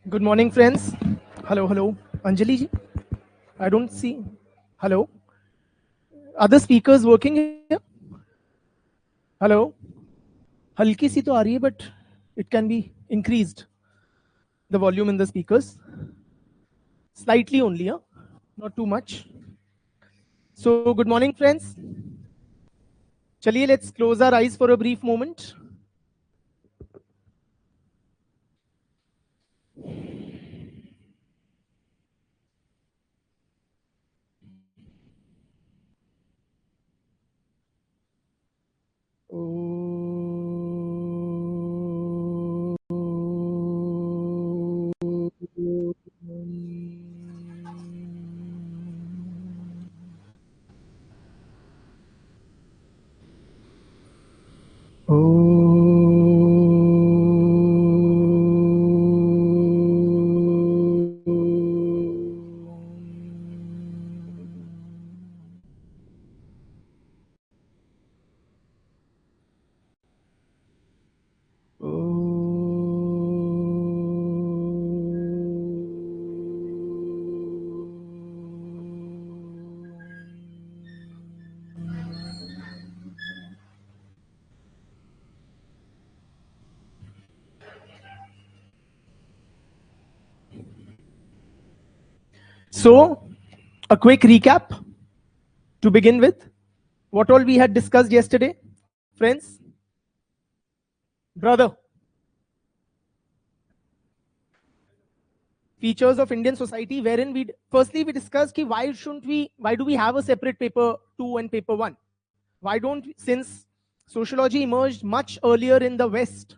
Good morning, friends. Hello, hello. Anjali ji, I don't see. Hello. Other speakers working here? Hello. हल्की सी तो आ रही है, but it can be increased the volume in the speakers slightly only, huh? Not too much. So, good morning, friends. चलिए, let's close our eyes for a brief moment. So, a quick recap to begin with. What all we had discussed yesterday, friends? Brother. Features of Indian society, wherein firstly we discussed why do we have a separate paper 2 and paper 1? Why don't, since sociology emerged much earlier in the West,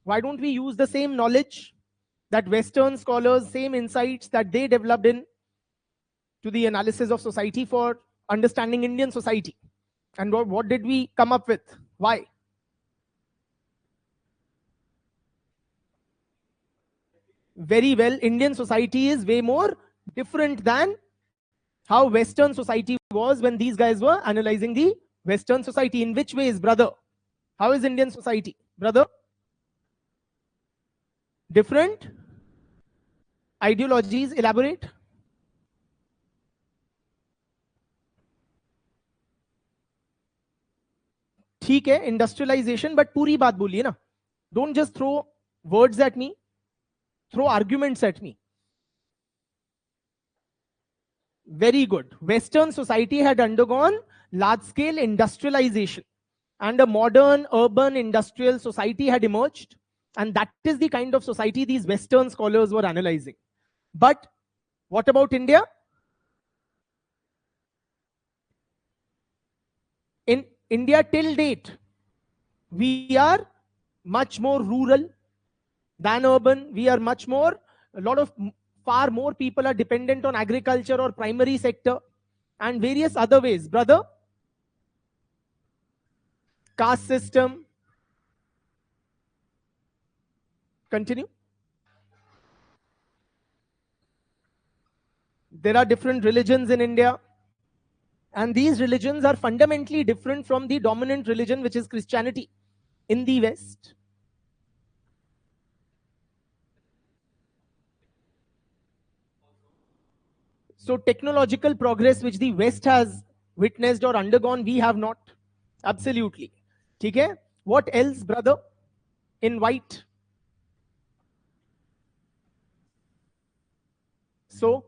why don't we use the same knowledge that Western scholars, same insights that they developed in to the analysis of society for understanding Indian society? And what did we come up with? Why? Very well, Indian society is way more different than how Western society was when these guys were analyzing the Western society. In which ways, brother? How is Indian society, brother? Different? Ideologies, elaborate. ठीक है, industrialization, but पूरी बात बोलिए ना. Don't just throw words at me, throw arguments at me. Very good. Western society had undergone large-scale industrialization, and a modern urban industrial society had emerged, and that is the kind of society these Western scholars were analyzing. But what about India? In India till date, we are much more rural than urban. We are much more, far more people are dependent on agriculture or primary sector and various other ways. Brother, caste system. Continue. There are different religions in India, and these religions are fundamentally different from the dominant religion, which is Christianity in the West. So technological progress which the West has witnessed or undergone, we have not. Absolutely. Okay? What else, brother? In white. So,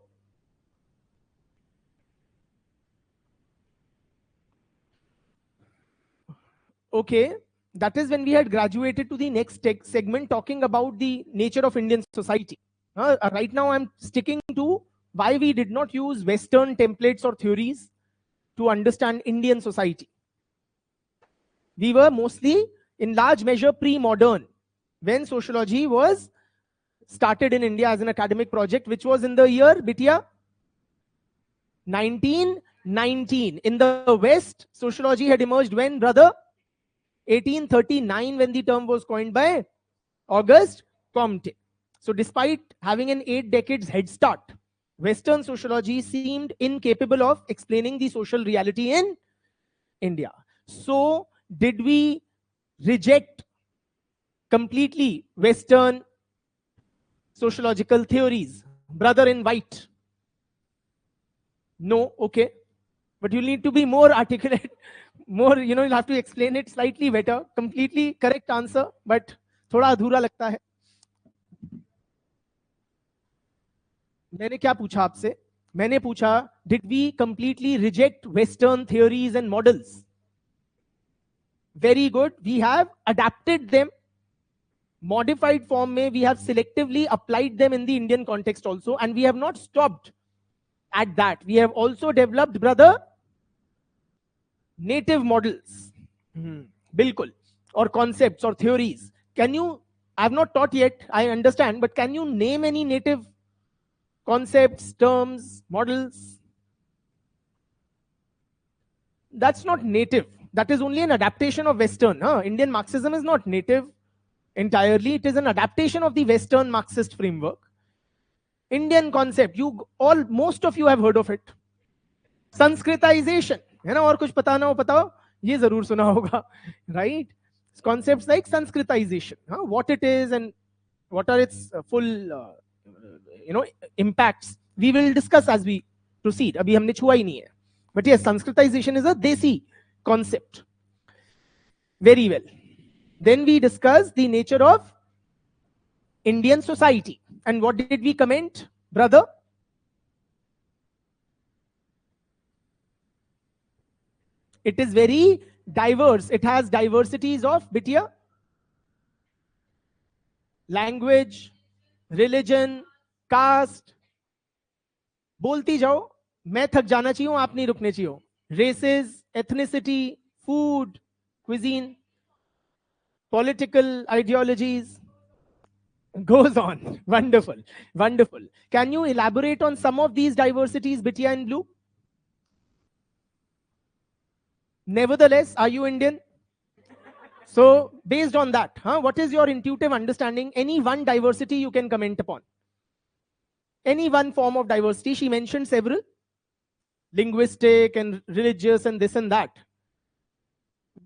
okay, that is when we had graduated to the next segment talking about the nature of Indian society. Right now, I'm sticking to why we did not use Western templates or theories to understand Indian society. We were mostly, in large measure, pre-modern when sociology was started in India as an academic project, which was in the year, Bitya, 1919. In the West, sociology had emerged when, brother? 1839, when the term was coined by Auguste Comte. So despite having an 8 decades head start, Western sociology seemed incapable of explaining the social reality in India. So did we reject completely Western sociological theories. Brother in white. No, okay. But you need to be more articulate, more, you'll have to explain it slightly better. Completely correct answer, but थोड़ा अधूरा लगता है. मैंने क्या पूछा आपसे? मैंने पूछा, did we completely reject Western theories and models? Very good. We have adapted them. Modified form में we have selectively applied them in the Indian context also, and we have not stopped at that. We have also developed, brother, native models. Bilkul. Or concepts or theories. Can you, I have not taught yet, I understand, but can you name any native concepts, terms, models? That's not native. That is only an adaptation of Western. Indian Marxism is not native entirely. It is an adaptation of the Western Marxist framework. Indian concept, most of you have heard of it. Sanskritization. है ना, और कुछ पता ना हो बताओ, ये जरूर सुना होगा, right? Concepts like Sanskritization, what it is and what are its full impacts. We will discuss as we proceed. अभी हमने छुआ ही नहीं है. But yes, Sanskritization is a desi concept. Very well. Then we discuss the nature of Indian society. And what did we comment, brother? It is very diverse. It has diversities of, Bitya, language, religion, caste. बोलती जाओ, मैं थक जाना चाहिए, आप नहीं रुकने चाहिए. Races, ethnicity, food, cuisine, political ideologies. Goes on. Wonderful. Wonderful. Can you elaborate on some of these diversities, Bitya and Blue? Nevertheless, are you Indian? So, based on that, what is your intuitive understanding? Any one diversity you can comment upon. Any one form of diversity. She mentioned several. Linguistic and religious and this and that.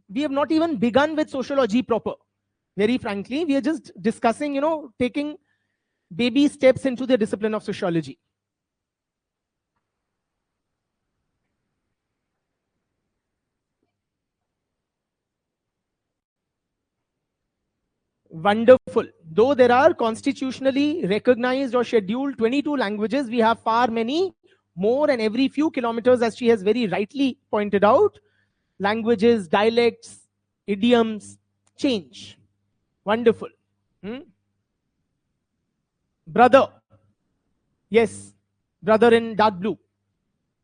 We have not even begun with sociology proper. Very frankly, we are just discussing, taking baby steps into the discipline of sociology. Wonderful. Though there are constitutionally recognized or scheduled 22 languages, we have far many more, and every few kilometers, as she has very rightly pointed out, languages, dialects, idioms change. Wonderful. Brother. Yes. Brother in dark blue.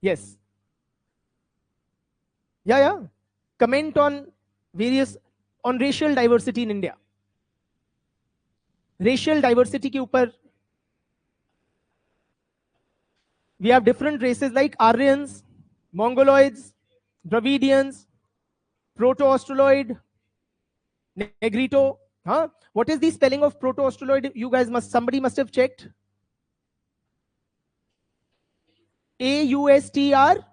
Yes. Yeah. Comment on racial diversity in India. Racial diversity के ऊपर, we have different races like Aryans, Mongoloids, Dravidians, Proto-Australoid, Negrito. What is the spelling of Proto-Australoid? You guys somebody must have checked. AUSTR.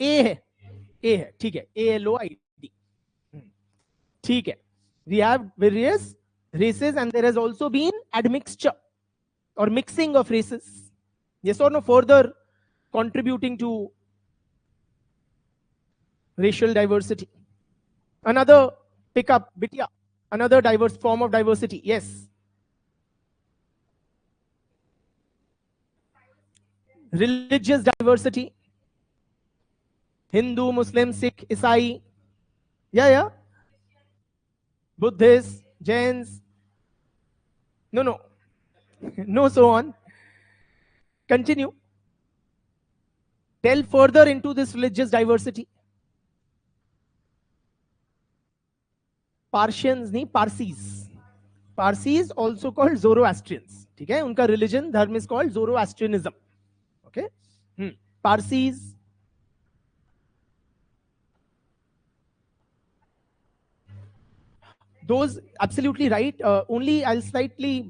A है, ठीक है, ALOID. ठीक है. We have various races, and there has also been admixture or mixing of races. Yes or no? Further contributing to racial diversity. Another pickup, Bitya, another diverse form of diversity. Yes. Religious diversity. Hindu, Muslim, Sikh, Isai. Yeah. Buddhists, Jains. No. No, so on. Continue. Delve further into this religious diversity. Parsians नहीं, Parsis. Parsis also called Zoroastrians. ठीक है, उनका religion, धर्म is called Zoroastrianism. Okay. Parsis. Those absolutely right. Only I'll slightly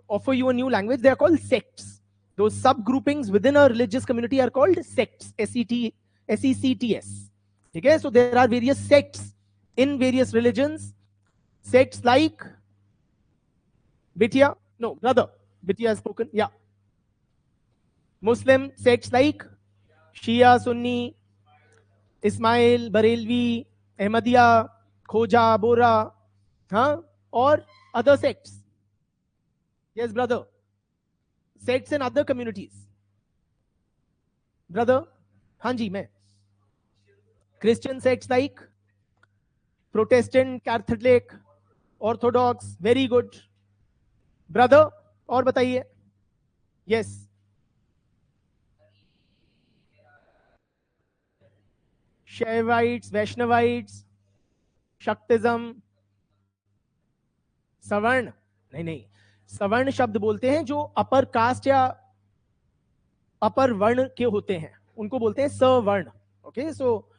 offer you a new language. They are called sects. Those subgroupings within a religious community are called sects. SECTS. Okay, so there are various sects in various religions. Sects like Bitya, no, brother. Bitya has spoken. Yeah. Muslim sects like Shia, Sunni, Ismail, Barelvi, Ahmadiyya, Khoja, Bora, huh? Or other sects. Yes, brother. Sects in other communities. Brother, Hanji, मैं. Christian sects like Protestant, Catholic, Orthodox, very good. Brother, और बताइए. Yes. Shaivites, Vaishnavites, Shaktism, सवर्ण नहीं, सवर्ण शब्द बोलते हैं जो अपर कास्ट या अपर वर्ण के होते हैं, उनको बोलते हैं सवर्ण. Okay, so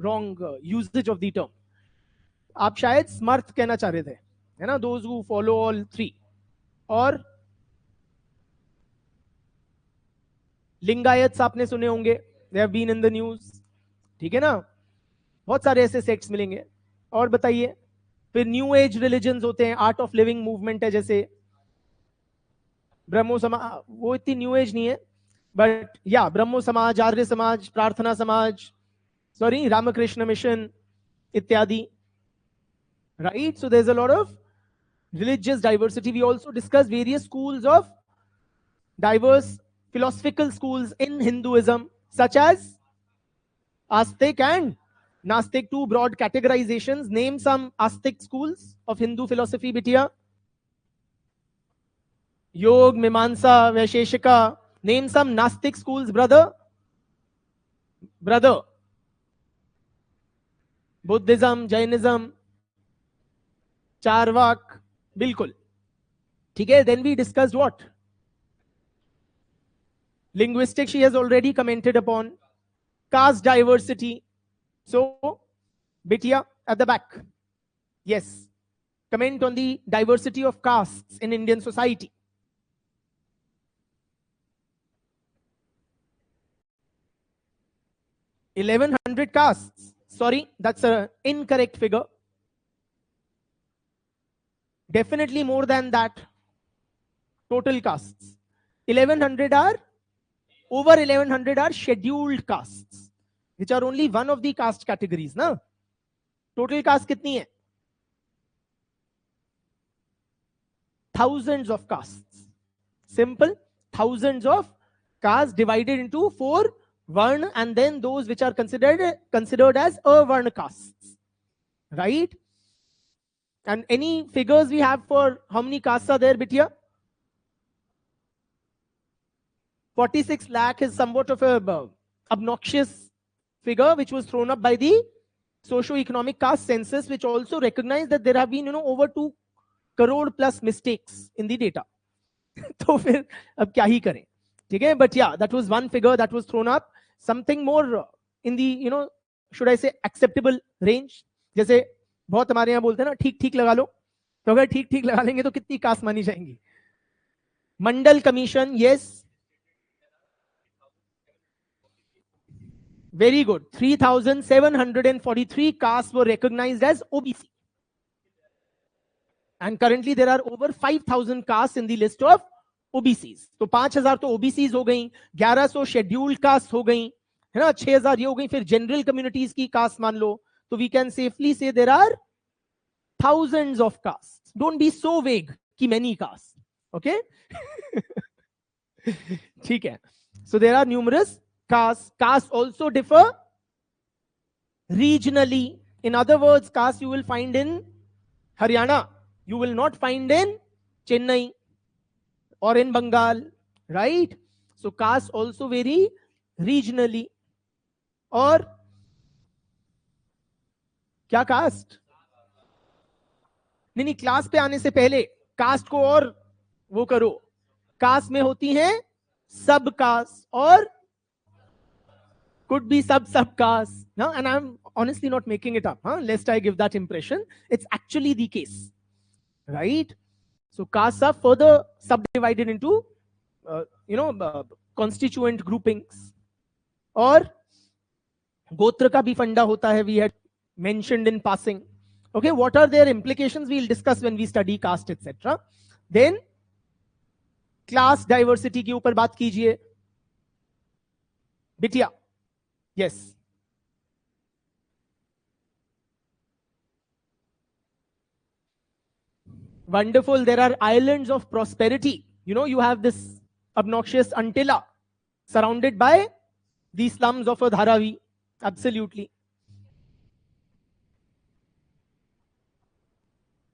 wrong usages of the term. आप शायद स्मर्थ कहना चाह रहे थे, है ना, those who follow all three. और लिंगायत्स आपने सुने होंगे, they have been in the news. ठीक है ना, बहुत सारे ऐसे सेक्ट्स मिलेंगे. और बताइए. फिर न्यू एज रिलीजन्स होते हैं, आर्ट ऑफ लिविंग मूवमेंट है, जैसे ब्रह्मो समाज. वो इतनी न्यू एज नहीं है, बट या ब्रह्मो समाज, आर्य समाज, प्रार्थना समाज, सॉरी रामकृष्ण मिशन इत्यादि. Right, so there is a lot of religious diversity. We also discussed various schools of diverse philosophical schools in Hinduism, such as Astic and Nastic, two broad categorizations. Name some Astic schools of Hindu philosophy, Bitya. Yog, Mimamsa, Vaisheshika. Name some Nastic schools, brother. Brother. Buddhism, Jainism, Charvak. बिल्कुल ठीक है. Then we discussed what? Linguistics, she has already commented upon. Caste diversity. So, Bitya at the back. Yes. Comment on the diversity of castes in Indian society. $1,100 castes. Sorry, that's an incorrect figure. Definitely more than that. Total castes. 1100 are, over 1100 are scheduled castes, which are only one of the caste categories, na? Total caste kitni hai? Thousands of castes. Simple. Thousands of castes divided into 4 varna, and then those which are considered as avarna castes. Right? And any figures we have for how many castes are there, Bitya? 46 lakh is somewhat of a obnoxious figure which was thrown up by the socio-economic caste census, which also recognized that there have been, over 2 crore plus mistakes in the data. तो फिर अब क्या ही करें, ठीक है? But yeah, that was one figure that was thrown up. Something more in the, should I say acceptable range. जैसे बहुत हमारे यहाँ बोलते हैं ना, ठीक ठीक लगा लो. तो अगर ठीक ठीक लगा लेंगे तो कितनी कास्ट मानी जाएंगी? मंडल commission, yes, very good. 3,743 castes were recognized as OBC. And currently there are over 5,000 castes in the list of OBCs. तो 5,000 तो OBCs हो गई, 1,100 scheduled castes हो गई, है ना, 6,000 ये हो गई. फिर general communities की caste मान लो, तो we can safely say there are thousands of castes. Don't be so vague कि many castes. Okay? ठीक है. So there are numerous castes. Castes also differ regionally. In other words, castes you will find in Haryana. You will not find in Chennai or in Bengal, right? So castes also vary regionally. और क्या cast? नहीं, class पे आने से पहले cast को और वो करो. कास्ट में होती हैं सब कास्ट और could be sub caste. No, and I'm honestly not making it up, lest I give that impression. It's actually the case, right? So castes are further subdivided into constituent groupings. और गोत्र का भी फंडा होता है, we had mentioned in passing. Okay, what are their implications? We'll discuss when we study caste, etc. Then class diversity के ऊपर बात कीजिए बिटिया. Yes. Wonderful. There are islands of prosperity. You know, you have this obnoxious Antilla surrounded by the slums of a Dharavi. Absolutely.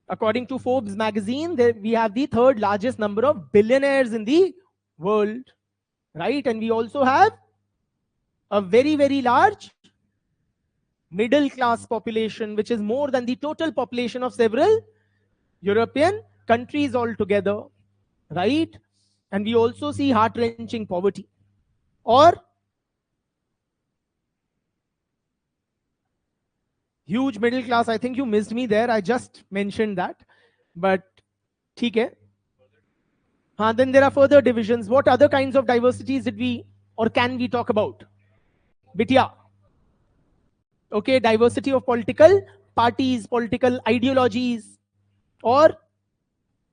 According to Forbes magazine, we have the third largest number of billionaires in the world, right? And we also have a very, very large middle class population, which is more than the total population of several European countries altogether, right? And we also see heart-wrenching poverty. Or huge middle class. I think you missed me there. I just mentioned that. But theek hai. Then there are further divisions. What other kinds of diversities did we or can we talk about? Bitya. Okay, diversity of political parties, political ideologies, or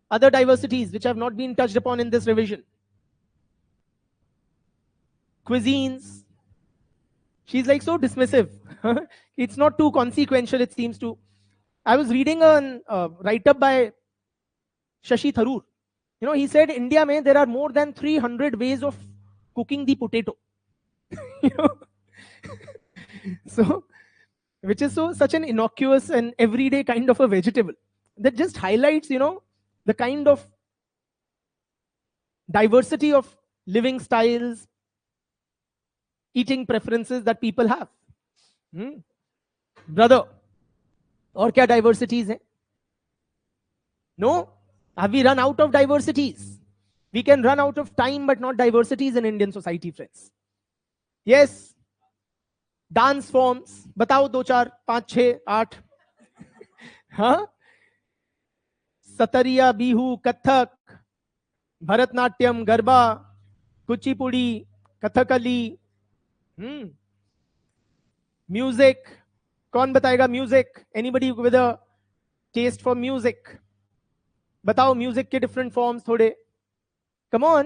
other diversities which have not been touched upon in this revision. Cuisines. She's like so dismissive. It's not too consequential, it seems to. I was reading a write-up by Shashi Tharoor. You know, he said India mein there are more than 300 ways of cooking the potato. You know? So, which is such an innocuous and everyday kind of a vegetable that just highlights, you know, the kind of diversity of living styles, eating preferences that people have. Brother, और क्या diversities हैं? No? Have we run out of diversities? We can run out of time, but not diversities in Indian society, friends. Yes. Dance forms. बताओ 2, 4, 5, 6, 8. हाँ? सतरिया, Bihu, Kathak, Bharatanatyam, garba, Kuchipudi, Kathakali. Music. कौन बताएगा music? Anybody with a taste for music? बताओ music के different forms थोड़े. Come on.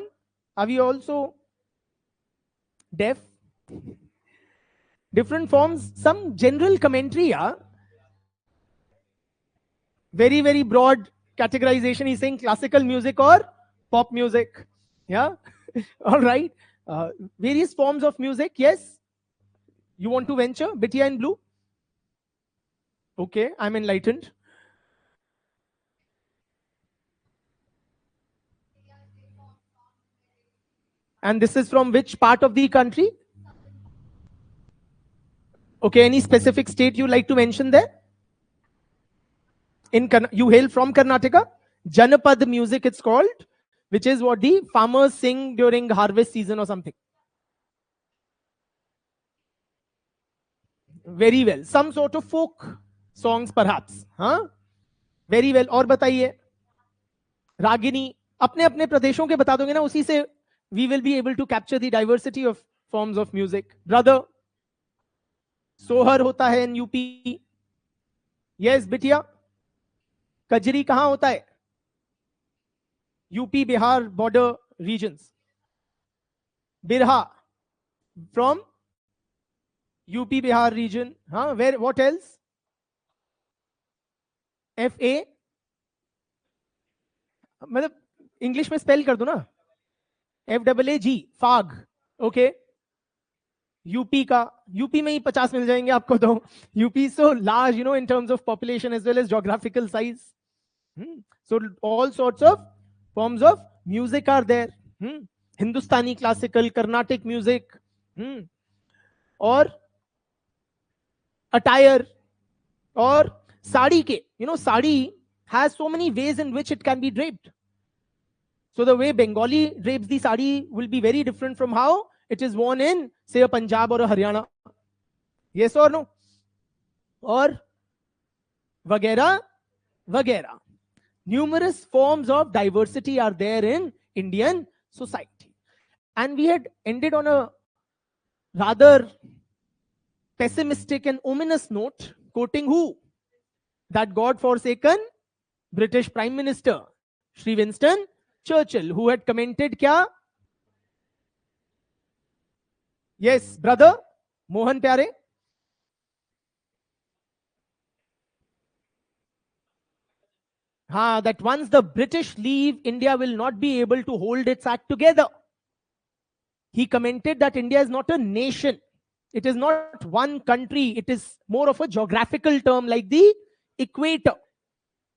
Are we also deaf? Different forms. Some general commentary, yeah. Very, very broad categorization. He's saying classical music or pop music. Yeah. All right. Various forms of music. Yes. You want to venture? Bitya in blue? Okay, I'm enlightened. And this is from which part of the country? Okay, any specific state you like to mention there? You hail from Karnataka? Janapad music it's called, which is what the farmers sing during harvest season or something. Very well. Some sort of folk songs perhaps. Huh? Very well. और बताइए. Ragini. अपने अपने प्रदेशों के बता दोगे ना, उसी से we will be able to capture the diversity of forms of music. Brother. सोहर होता है in UP. Yes, बिटिया. कजरी कहां होता है? UP, Bihar border regions. Birha from UP, Bihar region. Huh? Where? What else? FA. मतलब इंग्लिश में spell कर दो ना. FAAG. फाग. ओके. यूपी का, यूपी में ही 50 मिल जाएंगे आपको तो. UP so large, you know, in terms of population as well as geographical size. So all sorts of forms of music are there. Hindustani classical, Carnatic music, or attire, or sari ke. You know, sari has so many ways in which it can be draped. So the way Bengali drapes the sari will be very different from how it is worn in, say, a Punjab or a Haryana. Yes or no? Or vagera, vagera. Numerous forms of diversity are there in Indian society. And we had ended on a rather pessimistic and ominous note, quoting who? That God-forsaken British Prime Minister, Sri Winston Churchill, who had commented kya? Yes, brother Mohan Pyare. That once the British leave, India will not be able to hold its act together. He commented that India is not a nation. It is not one country. It is more of a geographical term like the equator.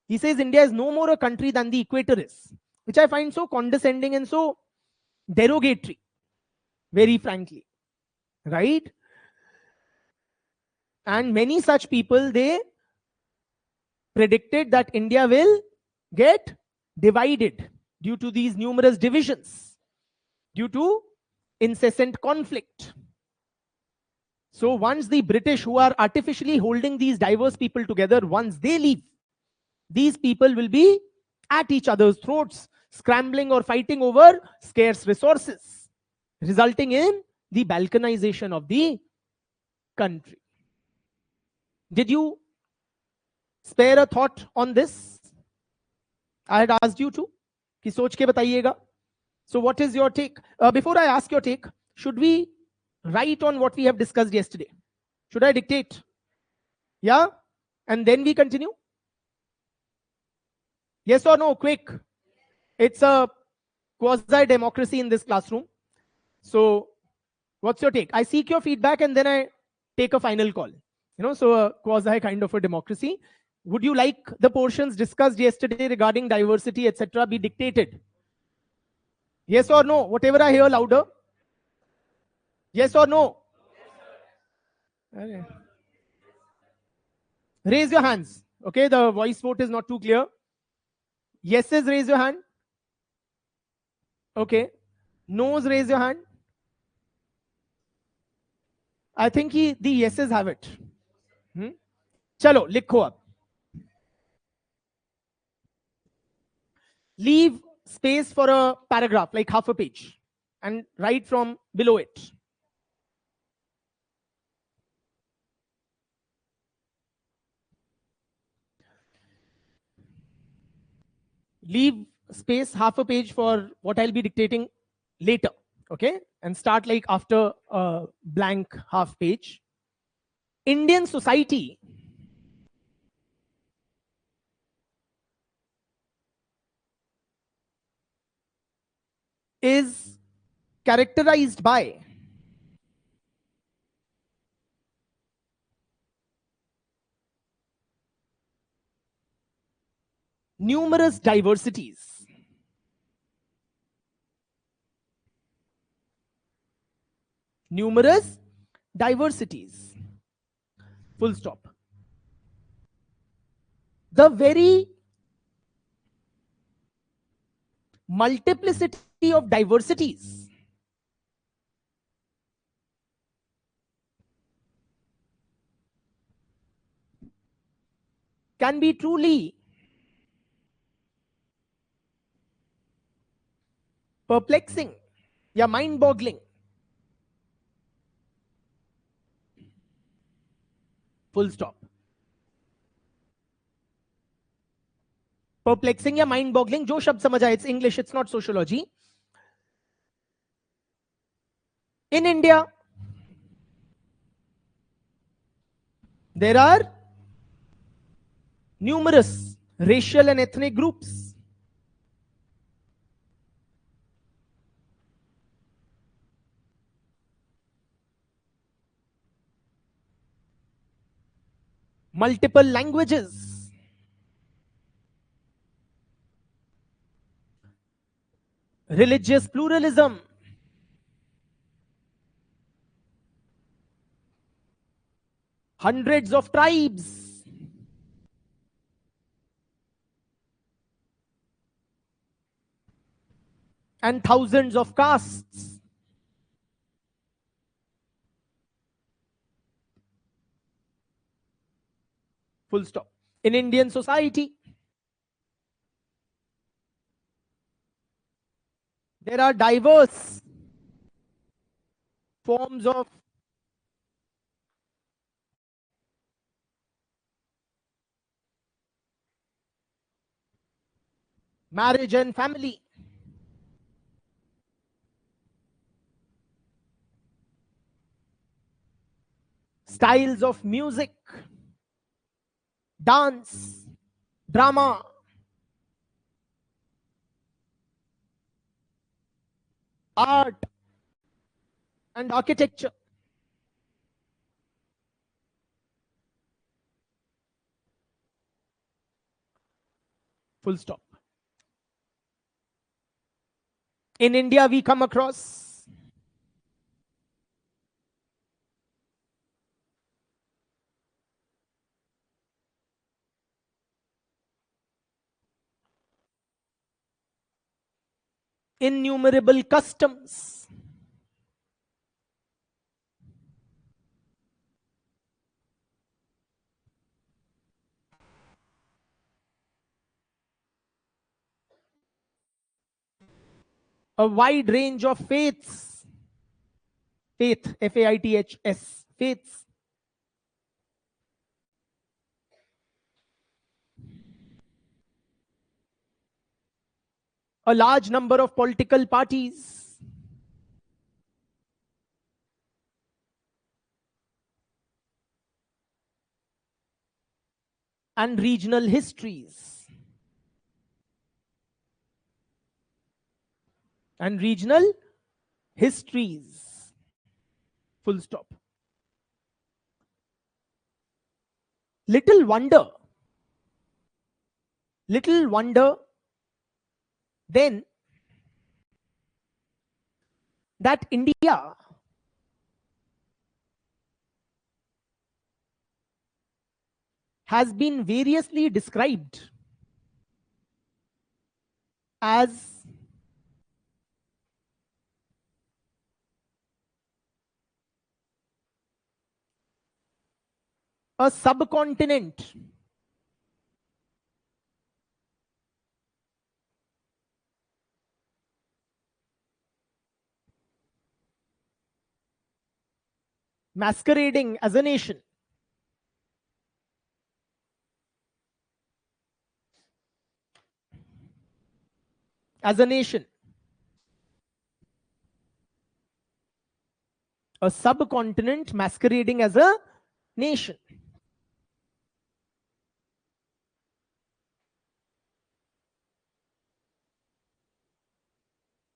He says India is no more a country than the equator is, which I find so condescending and so derogatory, very frankly. Right? And many such people, they predicted that India will get divided due to these numerous divisions, due to incessant conflict. So once the British, who are artificially holding these diverse people together, once they leave, these people will be at each other's throats, scrambling or fighting over scarce resources, resulting in the balkanization of the country. Did you spare a thought on this? I had asked you to. कि सोच के बताइएगा. So what is your take? Before I ask your take, should we write on what we have discussed yesterday? Should I dictate? Yeah? And then we continue? Yes or no? Quick. It's a quasi-democracy in this classroom. So what's your take? I seek your feedback and then I take a final call. So a quasi kind of a democracy. Would you like the portions discussed yesterday regarding diversity, etc., be dictated? Yes or no? Whatever I hear louder. Yes or no? Okay. Raise your hands. Okay, the voice vote is not too clear. Yeses, raise your hand. Okay. Noes, raise your hand. I think the yeses have it. Chalo, likho ab. Leave space for a paragraph, like half a page, and write from below it. Leave space half a page for what I'll be dictating later. Okay, and start like after a blank half page. Indian society is characterized by numerous diversities. Numerous diversities. Full stop. The very multiplicity of diversities can be truly perplexing, yeah, mind-boggling. Full stop. Perplexing या mind-boggling, जो शब्द समझ आए, it's English, it's not sociology. In India, there are numerous racial and ethnic groups. Multiple languages. Religious pluralism. Hundreds of tribes. And thousands of castes. Full stop. In Indian society, there are diverse forms of marriage and family. styles of music, dance, drama, art, and architecture. Full stop. In India, we come across innumerable customs, a wide range of faiths, faith, F-A-I-T-H-S, faiths, a large number of political parties, and regional histories. And regional histories. Full stop. Little wonder then that India has been variously described as a subcontinent masquerading as a nation. As a nation. A subcontinent masquerading as a nation.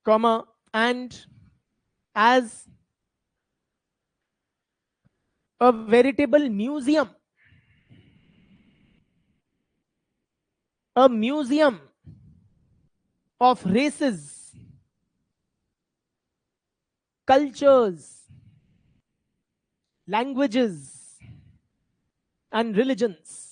Comma, and as a veritable museum. A museum of races, cultures, languages, and religions.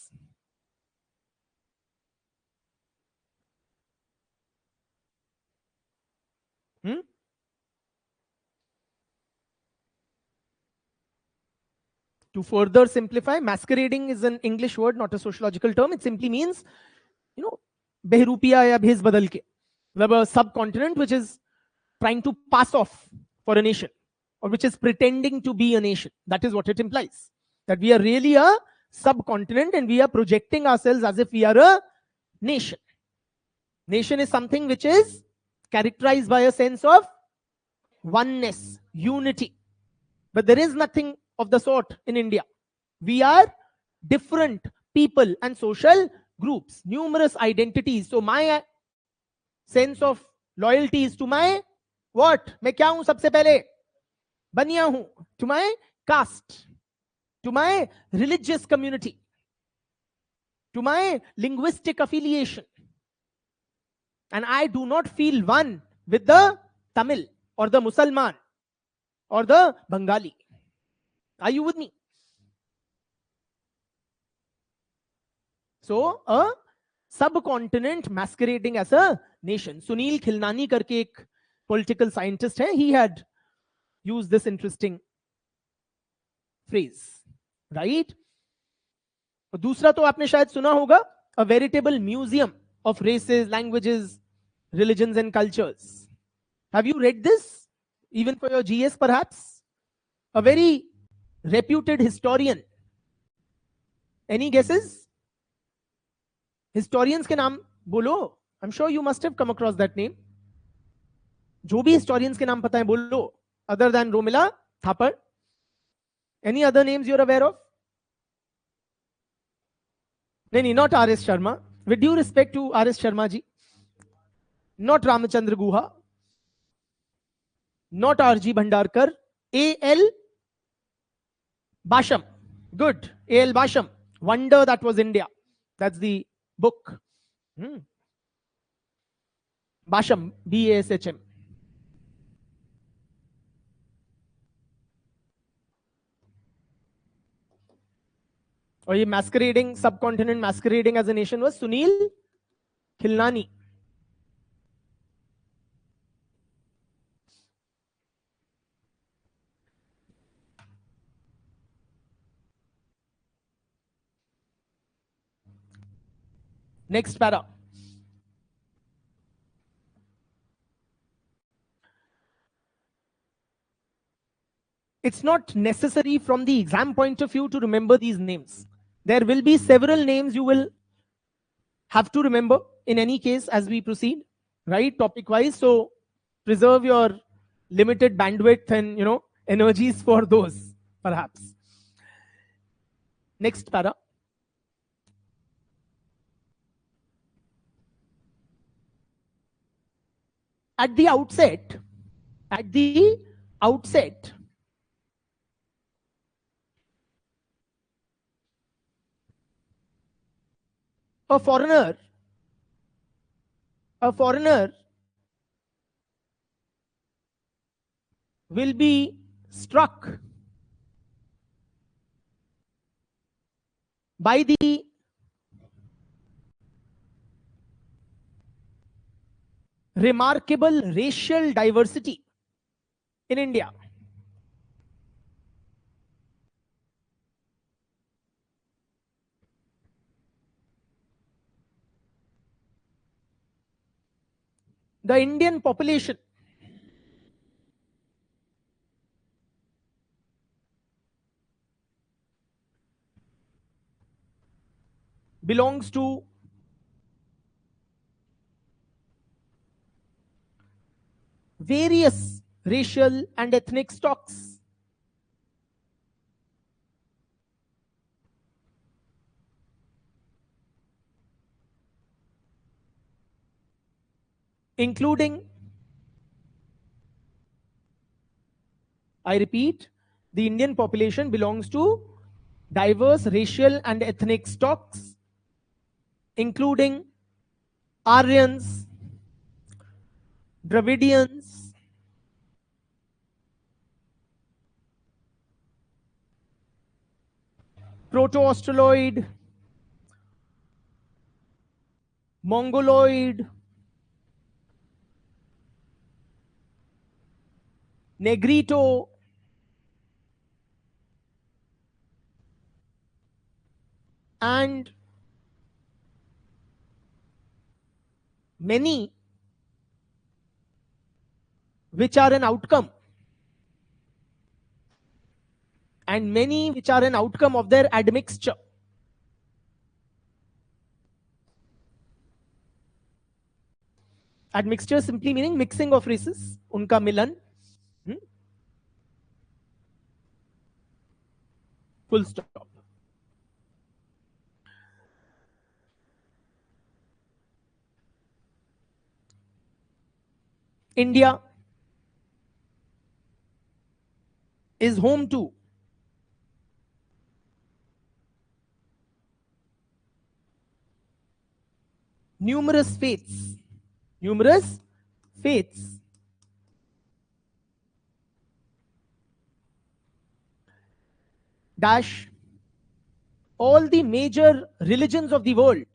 To further simplify, masquerading is an English word, not a sociological term. It simply means, behrupiya ya bhes badal ke. A subcontinent which is trying to pass off for a nation, or which is pretending to be a nation. That is what it implies. That we are really a subcontinent and we are projecting ourselves as if we are a nation. Nation is something which is characterized by a sense of oneness, unity. But there is nothing of the sort in India. We are different people and social groups, numerous identities. So my sense of loyalty is to my what? मैं क्या हूं सबसे पहले? बनिया हूं. To my caste, to my religious community, to my linguistic affiliation. And I do not feel one with the Tamil or the Musalman or the Bengali. Are you with me? So, a subcontinent masquerading as a nation. Sunil Khilnani karke ek political scientist hai. He had used this interesting phrase, right? और दूसरा तो आपने शायद सुना होगा, a veritable museum of races, languages, religions and cultures. Have you read this? Even for your GS perhaps? A very reputed historian. Any guesses? Historians के नाम बोलो. I'm sure you must have come across that name. जो भी historians के नाम पता है बोलो. Other than Romila Thapar. Any other names you're aware of? No, not R.S. Sharma. With due respect to R.S. Sharma ji, not Ramachandra Guha, not R.G. Bhandarkar, A.L. Basham. Good. A.L. Basham. Wonder That Was India. That's the book. Basham. B-A-S-H-M. और ये masquerading, subcontinent masquerading as a nation was Sunil Khilnani. Next para. It's not necessary from the exam point of view to remember these names. There will be several names you will have to remember in any case as we proceed, right? Topic wise. So preserve your limited bandwidth and energies for those, perhaps. Next para. At the outset, a foreigner will be struck by the remarkable racial diversity in India. The Indian population belongs to various racial and ethnic stocks. Including, I repeat, the Indian population belongs to diverse racial and ethnic stocks, including Aryans, Dravidians, Proto-Australoid, Mongoloid, Negrito, and many which are an outcome of their admixture. Admixture simply meaning mixing of races, unka milan. Full stop. India is home to numerous faiths. Dash all the major religions of the world.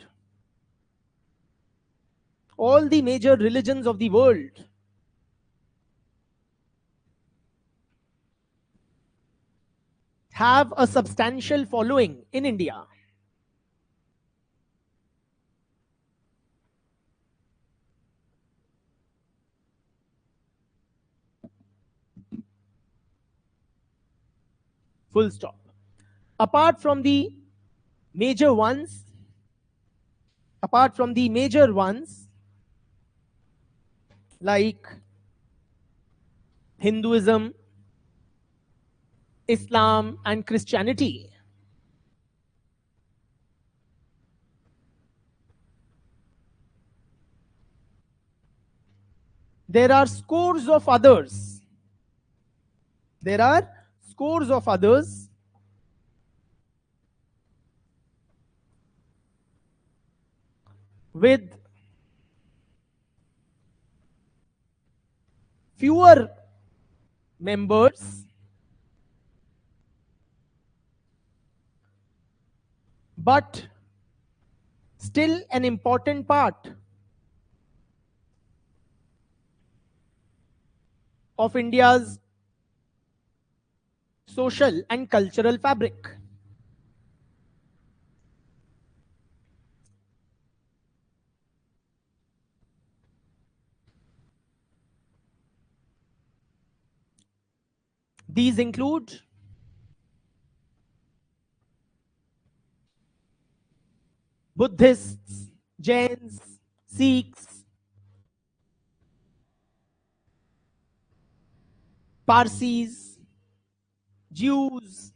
Have a substantial following in India. Full stop. Apart from the major ones, like Hinduism, Islam and Christianity. There are scores of others. There are scores of others with fewer members, but still an important part of India's social and cultural fabric. These include Buddhists, Jains, Sikhs, Parsis, Jews,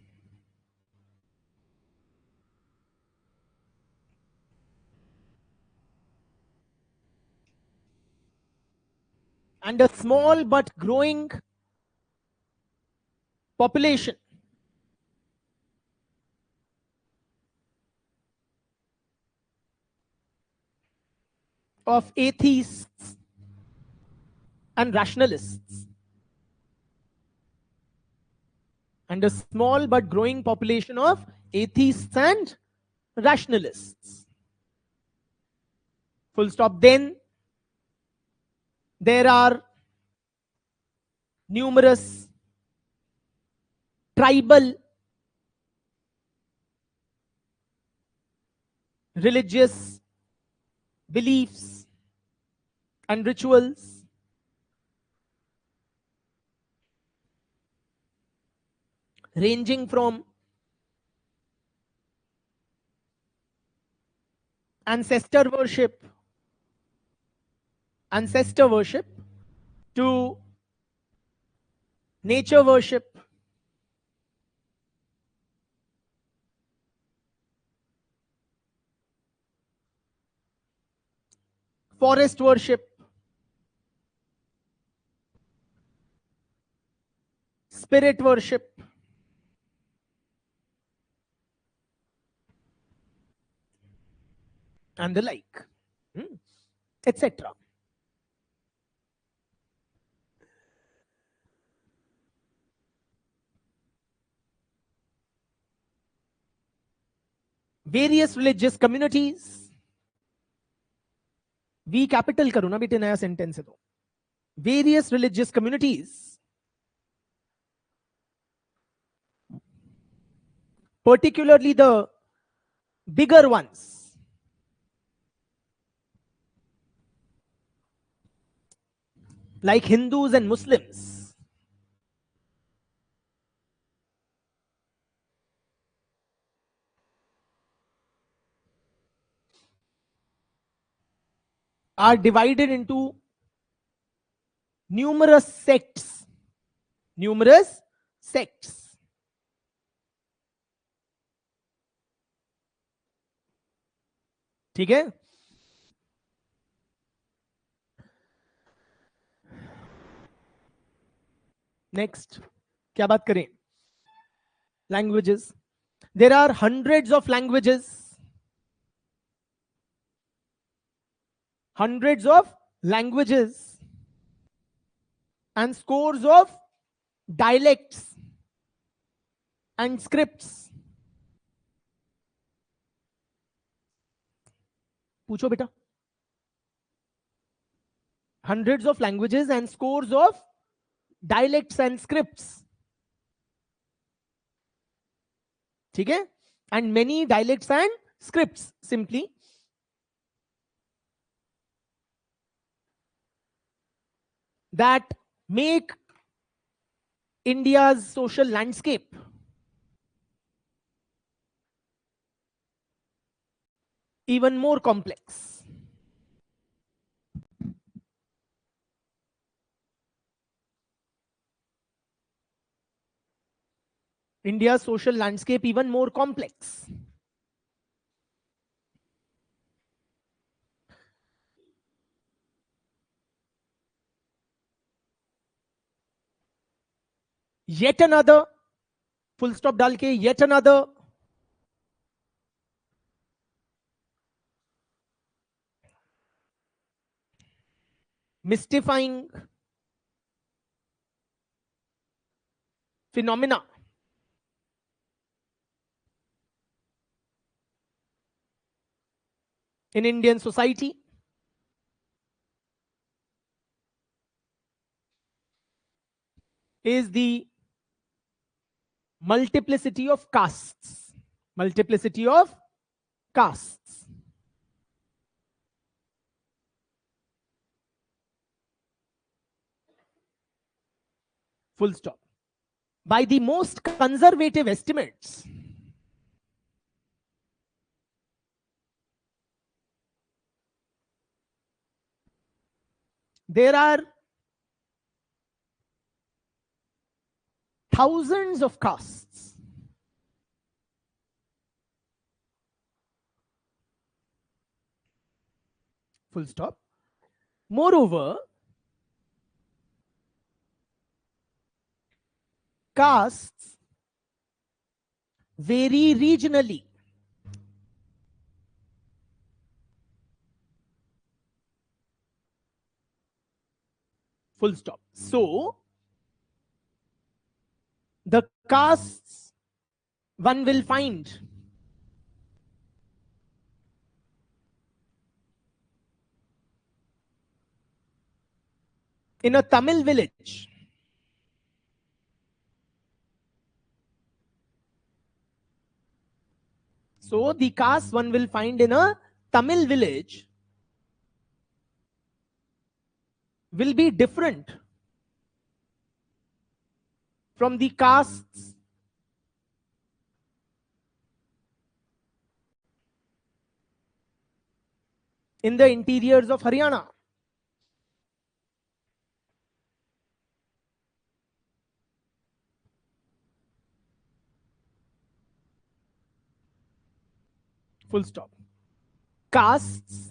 and a small but growing population of atheists and rationalists. And a small but growing population of atheists and rationalists. Full stop. Then there are numerous tribal, religious beliefs and rituals, ranging from ancestor worship to nature worship, forest worship, spirit worship, and the like, etc. Various religious communities. V capital करो ना बेटे, नया sentence है तो. Various religious communities, particularly the bigger ones, like Hindus and Muslims, are divided into numerous sects. Numerous sects. ठीक है. Next क्या बात करें? Languages. There are hundreds of languages. Hundreds of languages and scores of dialects and scripts. पूछो बेटा. Hundreds of languages and scores of dialects and scripts. ठीक है? And many dialects and scripts simply. That make India's social landscape even more complex. India's social landscape even more complex. Yet another, full stop डाल के, yet another mystifying phenomena in Indian society is the multiplicity of castes. Multiplicity of castes. Full stop. By the most conservative estimates, there are thousands of castes. Full stop. Moreover, castes vary regionally. Full stop. So, the castes one will find in a Tamil village, so the caste one will find in a Tamil village will be different from the castes in the interiors of Haryana. Full stop. Castes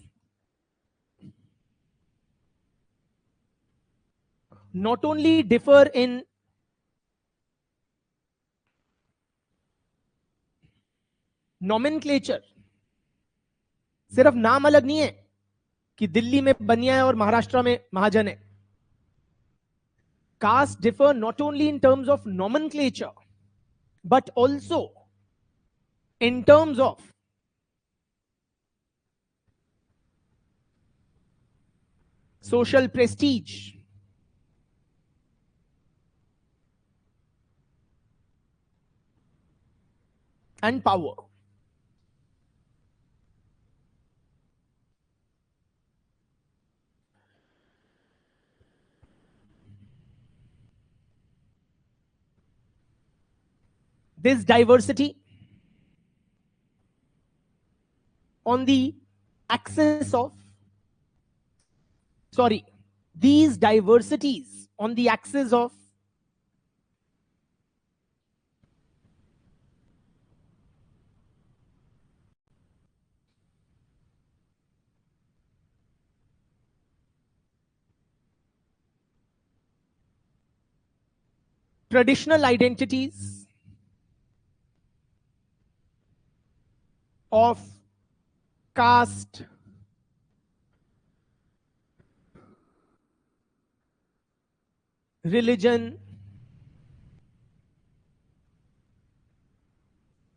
not only differ in nomenclature, सिर्फ नाम अलग नहीं है कि दिल्ली में बनिया है और महाराष्ट्र में महाजन है. Castes differ not only in terms of nomenclature, but also in terms of social prestige, and power. This diversity on the axis of, sorry, these diversities on the axis of traditional identities of caste, religion,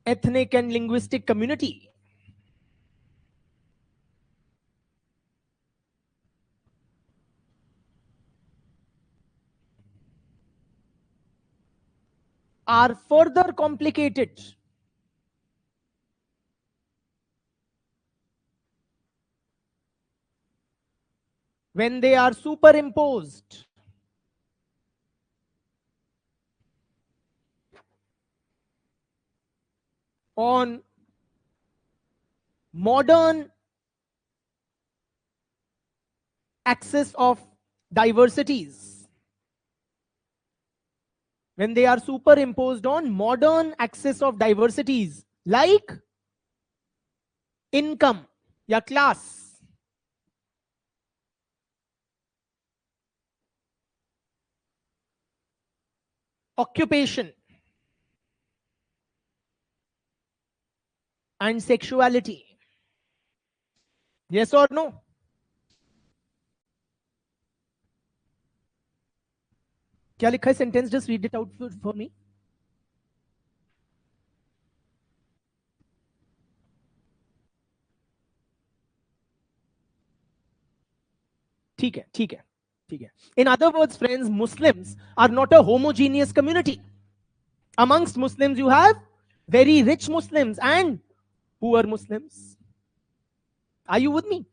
ethnic and linguistic community are further complicated when they are superimposed on modern axis of diversities when they are superimposed on modern axis of diversities like income या class, occupation and sexuality. Yes or no? क्या लिखा है sentence? Just read it out for me. ठीक है, ठीक है, ठीक है. In other words, friends, Muslims are not a homogeneous community. Amongst Muslims, you have very rich Muslims and poor Muslims. Are you with me?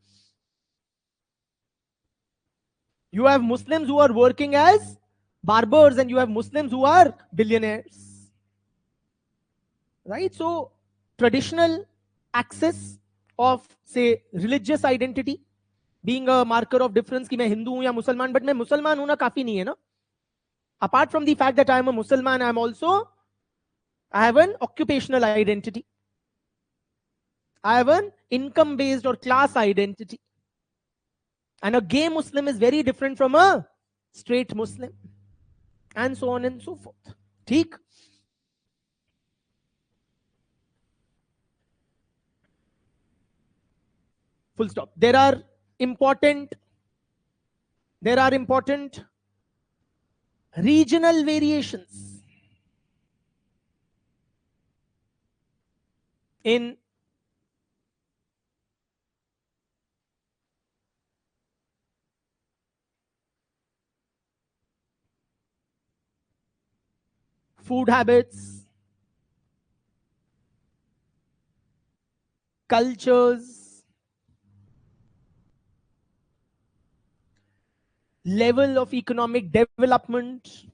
You have Muslims who are working as barbers and you have Muslims who are billionaires. Right? So, traditional axis of, say, religious identity being a marker of difference कि मैं हिंदू हूं या मुसलमान, but मैं मुसलमान होना काफी नहीं है ना. Apart from the fact that I am a Musliman, I have an occupational identity. I have an income based or class identity. And a gay Muslim is very different from a straight Muslim. And so on and so forth. ठीक? Full stop. There are important regional variations in food habits, cultures, level of economic development,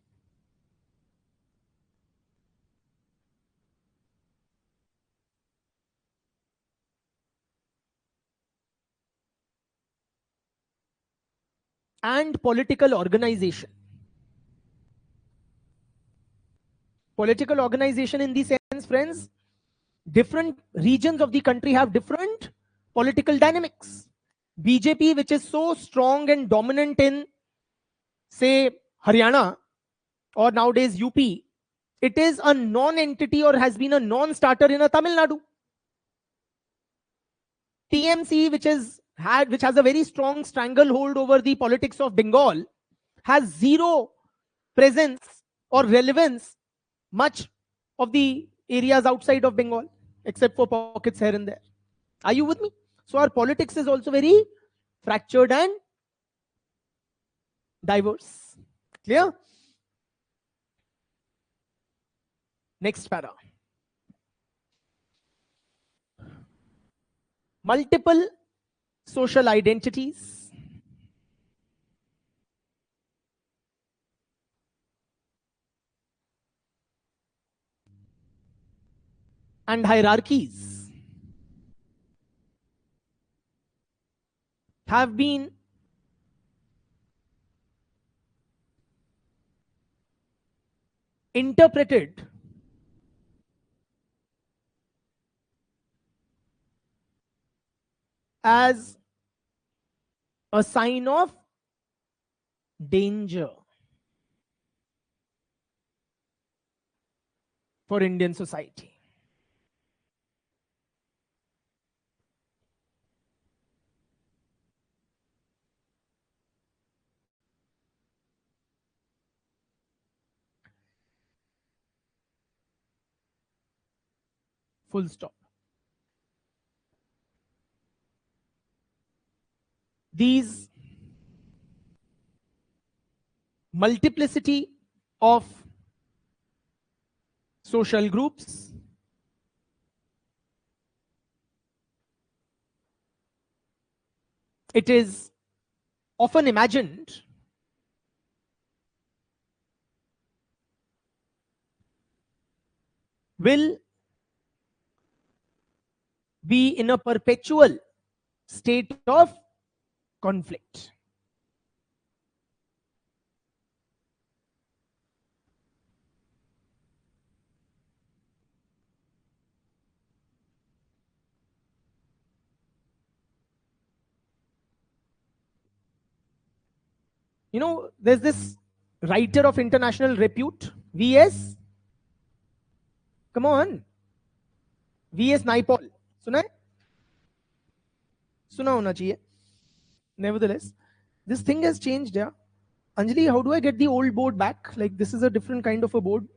and political organization. Political organization in the sense, friends, different regions of the country have different political dynamics. BJP, which is so strong and dominant in, say, Haryana or nowadays UP, it is a non-entity or has been a non-starter in a Tamil Nadu. TMC, which has a very strong stranglehold over the politics of Bengal, has zero presence or relevance much of the areas outside of Bengal, except for pockets here and there. Are you with me? So our politics is also very fractured and diverse. Clear? Next para. Multiple social identities. And hierarchies have been interpreted as a sign of danger for Indian society. Full stop. These multiplicity of social groups it is often imagined will be in a perpetual state of conflict. You know, there's this writer of international repute, V.S. Come on, V.S. Naipaul. सुना है? सुना होना चाहिए. Nevertheless, this thing has changed, yeah. Anjali, how do I get the old board back? Like, this is a different kind of a board.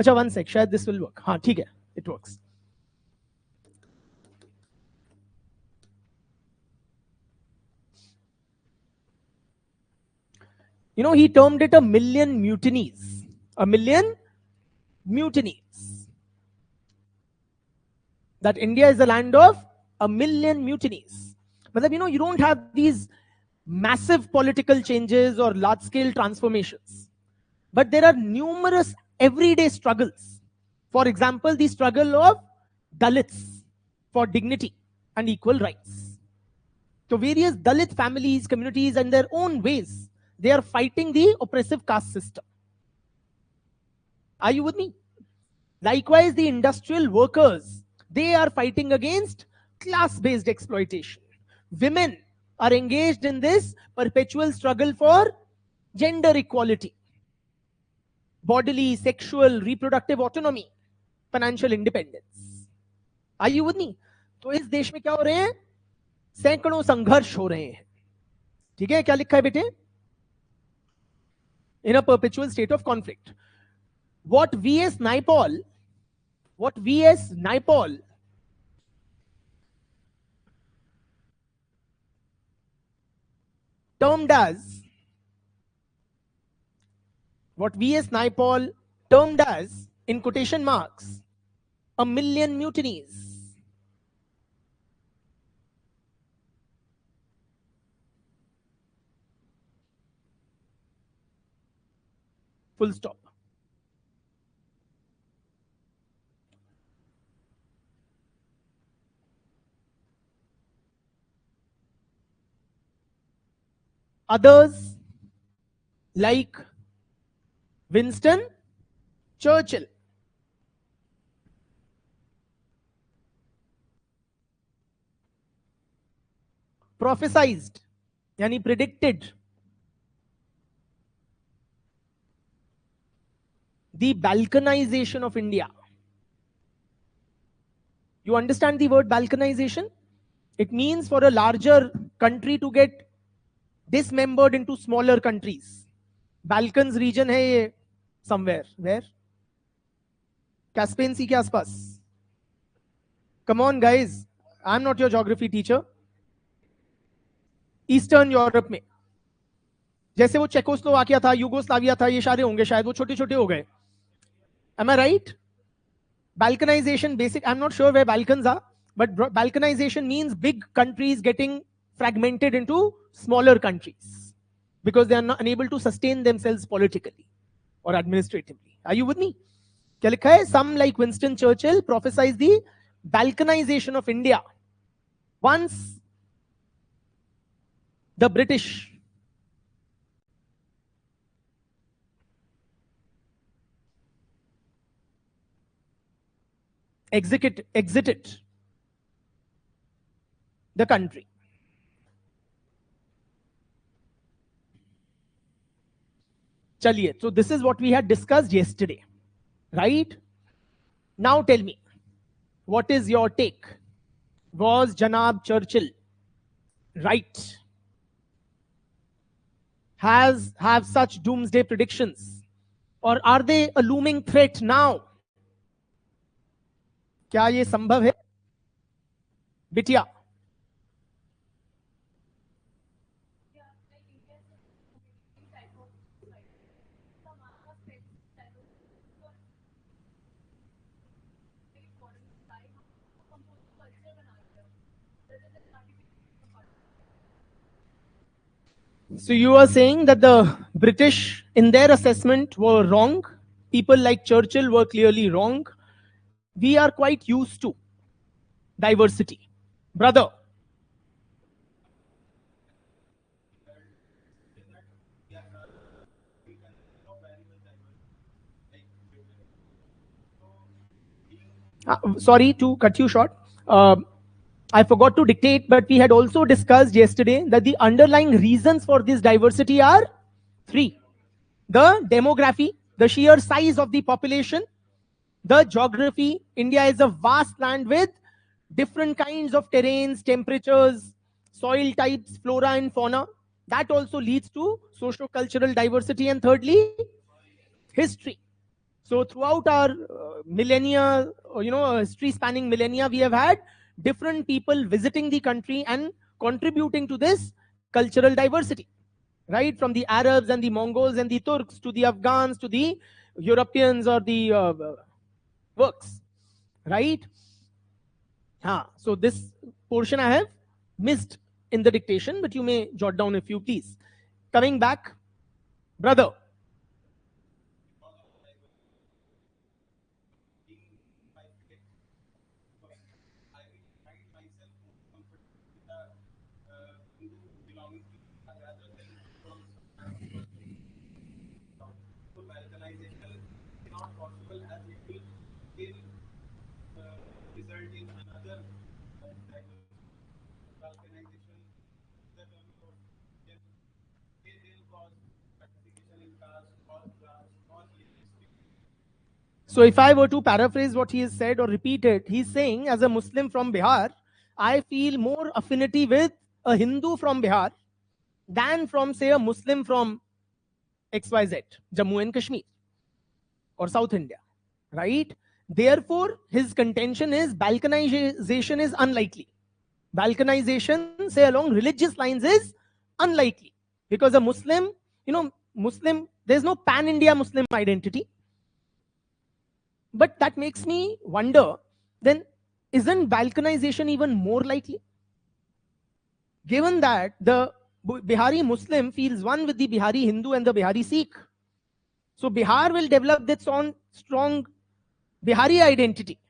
Acha, one sec, shayad this will work. हाँ, ठीक है, it works. You know, he termed it a million mutinies. A million mutinies. That India is the land of a million mutinies. But you know, you don't have these massive political changes or large-scale transformations. But there are numerous everyday struggles. For example, the struggle of Dalits for dignity and equal rights. So various Dalit families, communities, in their own ways, they are fighting the oppressive caste system. Are you with me? Likewise, the industrial workers, they are fighting against class-based exploitation. Women are engaged in this perpetual struggle for gender equality, bodily, sexual, reproductive autonomy, financial independence. Are you with me? तो इस देश में क्या हो रहे हैं? सैकड़ों संघर्ष हो रहे हैं. ठीक है, क्या लिखा है बेटे? In a perpetual state of conflict. What V.S. Naipaul termed as, in quotation marks, a million mutinies. Full stop. Others, like Winston Churchill, prophesied, yani predicted, the balkanization of India. You understand the word balkanization? It means for a larger country to get dismembered into smaller countries. Balkans region है ये somewhere. Where? Caspian Sea के आसपास. Come on guys, I'm not your geography teacher. Eastern Europe में. जैसे वो Czechoslovakia था, Yugoslavia था, ये सारे होंगे शायद, वो छोटे छोटे हो गए. Am I right? Balkanization, basic, I'm not sure where Balkans are, but balkanization means big countries getting fragmented into smaller countries because they are not unable to sustain themselves politically or administratively. Are you with me? क्या लिखा है? Some like Winston Churchill prophesied the balkanization of India once the British exited the country. Chaliye, so this is what we had discussed yesterday, right? Now tell me, what is your take? Was Janab Churchill right? Have such doomsday predictions, or are they a looming threat now? क्या ये संभव है? बिटिया. So you are saying that the British, in their assessment, were wrong. People like Churchill were clearly wrong. We are quite used to diversity. Brother. Sorry to cut you short. I forgot to dictate, but we had also discussed yesterday that the underlying reasons for this diversity are 3. The demography, the sheer size of the population. The geography, India is a vast land with different kinds of terrains, temperatures, soil types, flora and fauna. That also leads to socio-cultural diversity. And thirdly, history. So throughout our millennia, history spanning millennia, we have had different people visiting the country and contributing to this cultural diversity, right? From the Arabs and the Mongols and the Turks to the Afghans to the Europeans or the works, right? So this portion I have missed in the dictation, but you may jot down if you please. Coming back, brother. So if I were to paraphrase what he has said or repeat it, he's saying, as a Muslim from Bihar, I feel more affinity with a Hindu from Bihar than from, say, a Muslim from XYZ, Jammu and Kashmir or South India, right? Therefore, his contention is balkanization is unlikely. Balkanization, say, along religious lines is unlikely, because a Muslim, Muslim, there's no pan-India Muslim identity. But that makes me wonder, then isn't balkanization even more likely? Given that the Bihari Muslim feels one with the Bihari Hindu and the Bihari Sikh. So Bihar will develop its own strong Bihari identity,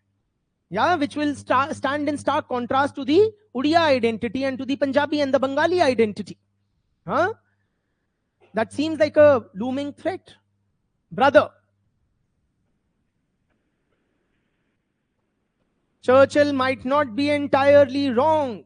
which will stand in stark contrast to the Odia identity and to the Punjabi and the Bengali identity. That seems like a looming threat. Brother, Churchill might not be entirely wrong.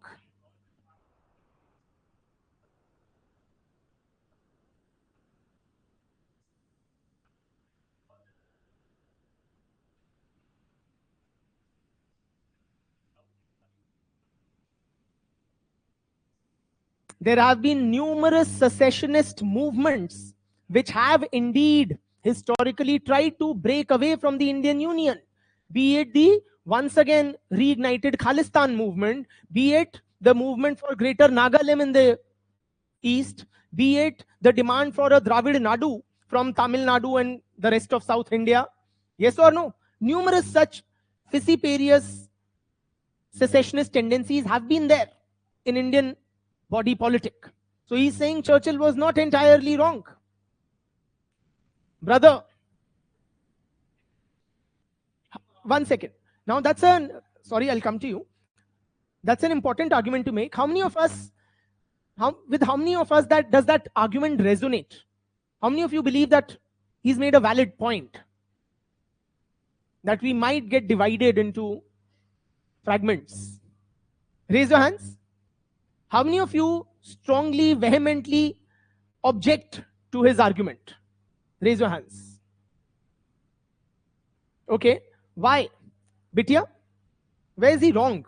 There have been numerous secessionist movements which have indeed historically tried to break away from the Indian Union, be it the once again reignited Khalistan movement, be it the movement for greater Nagalim in the east, be it the demand for a Dravid Nadu from Tamil Nadu and the rest of South India. Yes or no? Numerous such fissiparous secessionist tendencies have been there in Indian body politic. So he's saying Churchill was not entirely wrong. Brother, one second. Now that's sorry, I'll come to you. That's an important argument to make. How many of us, with how many of us does that argument resonate? How many of you believe that he's made a valid point? That we might get divided into fragments? Raise your hands. How many of you strongly, vehemently object to his argument? Raise your hands. Okay. Why? Bitya, where is he wrong?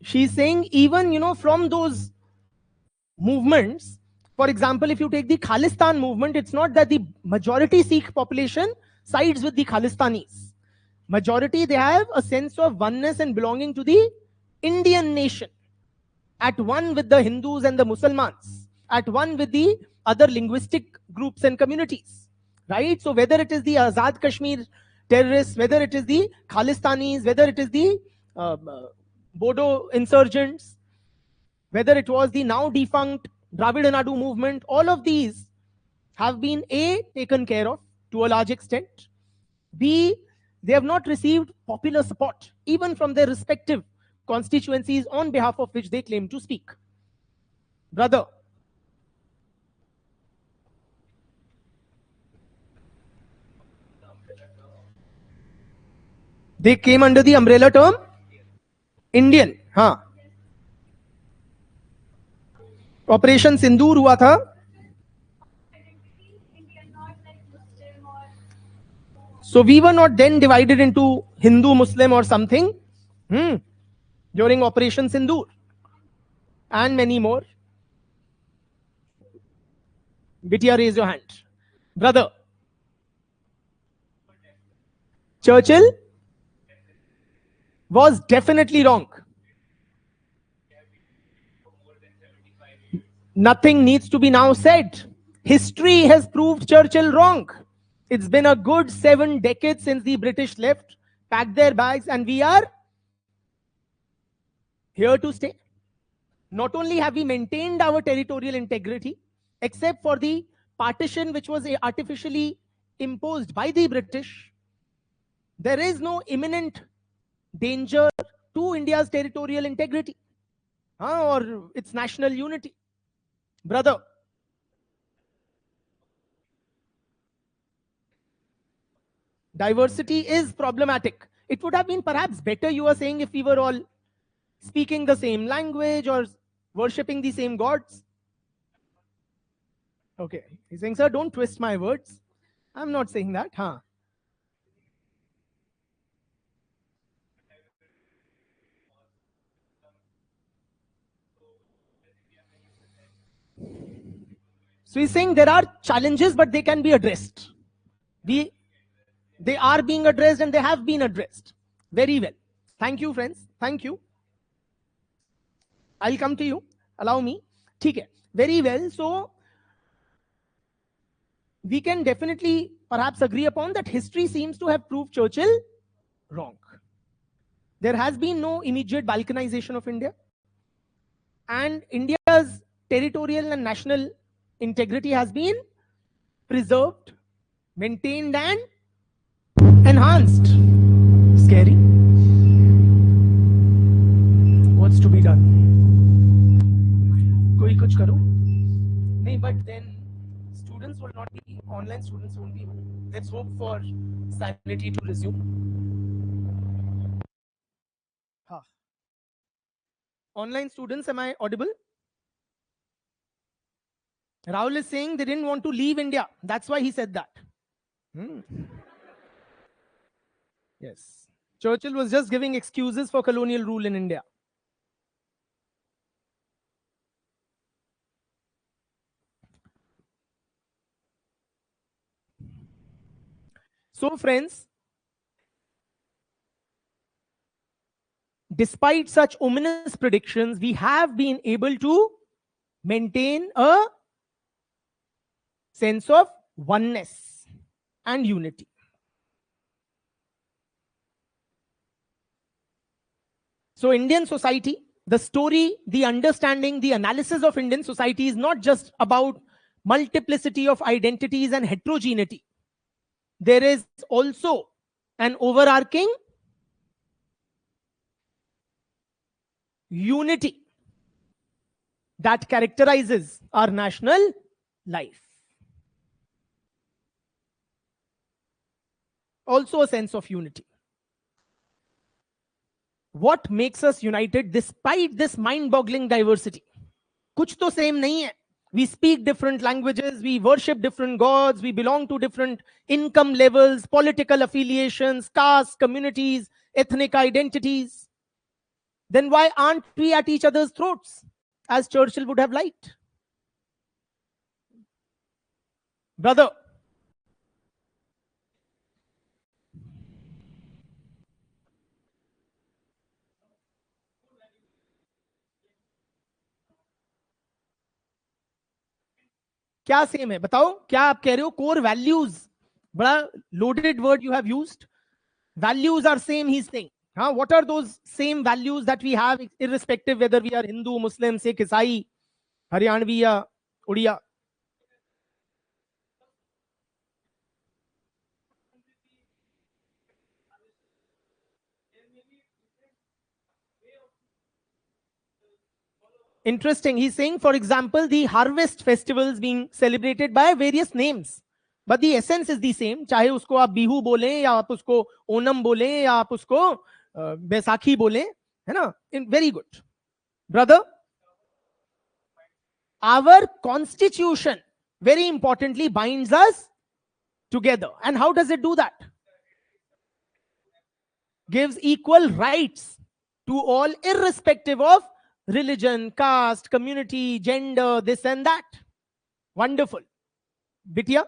She's saying even, from those movements, for example, if you take the Khalistan movement, it's not that the majority Sikh population sides with the Khalistanis. Majority, they have a sense of oneness and belonging to the Indian nation, at one with the Hindus and the Muslims, at one with the other linguistic groups and communities, right? So whether it is the Azad Kashmir terrorists, whether it is the Khalistanis, whether it is the Bodo insurgents, whether it was the now defunct Dravid Nadu movement, all of these have been A, taken care of to a large extent, B, they have not received popular support, even from their respective constituencies on behalf of which they claim to speak. Brother, They came under the umbrella term Indian. हाँ. Operation सिंदूर हुआ था. So we were not then divided into Hindu, Muslim or something during Operation Sindoor and many more. Bitya, raise your hand. Brother. Churchill was definitely wrong. Nothing needs to be now said. History has proved Churchill wrong. It's been a good 7 decades since the British left, packed their bags, and we are here to stay. Not only have we maintained our territorial integrity, except for the partition which was artificially imposed by the British, there is no imminent danger to India's territorial integrity or its national unity. Brother, diversity is problematic. It would have been perhaps better, you are saying, if we were all speaking the same language or worshipping the same gods. Okay, he's saying, sir, don't twist my words. I'm not saying that. So he's saying there are challenges, but they can be addressed. They are being addressed and they have been addressed. Very well. Thank you, friends. Thank you. I'll come to you. Allow me. Okay. Very well. So we can definitely perhaps agree upon that history seems to have proved Churchill wrong. There has been no immediate balkanization of India. And India's territorial and national integrity has been preserved, maintained, and enhanced. Scary. What's to be done? Koi kuch karo? No, but then students will not be, online students won't be. Let's hope for sanity to resume. Online students, am I audible? Rahul is saying they didn't want to leave India. That's why he said that. Yes. Churchill was just giving excuses for colonial rule in India. So, friends, despite such ominous predictions, we have been able to maintain a sense of oneness and unity. So Indian society, the story, the understanding, the analysis of Indian society is not just about multiplicity of identities and heterogeneity. There is also an overarching unity that characterizes our national life. Also a sense of unity. What makes us united despite this mind-boggling diversity? Kuch to same nahi hai. We speak different languages, we worship different gods, we belong to different income levels, political affiliations, castes, communities, ethnic identities. Then why aren't we at each other's throats, as Churchill would have liked? Brother, क्या same है बताओ, क्या आप कह रहे हो? Core values, बड़ा loaded word you have used. Values are same, he's saying. What are those same values that we have, irrespective whether we are Hindu, Muslim, Sikh, Isai, Haryanvi, Odia? Interesting. He's saying, for example, the harvest festivals being celebrated by various names. but the essence is the same. चाहे उसको आप बिहू बोलें या आप उसको ओनम बोलें या आप उसको बैसाखी बोलें, है ना? Very good, brother. Our constitution, very importantly, binds us together. And how does it do that? Gives equal rights to all, irrespective of religion, caste, community, gender, this and that. Wonderful. Bitya?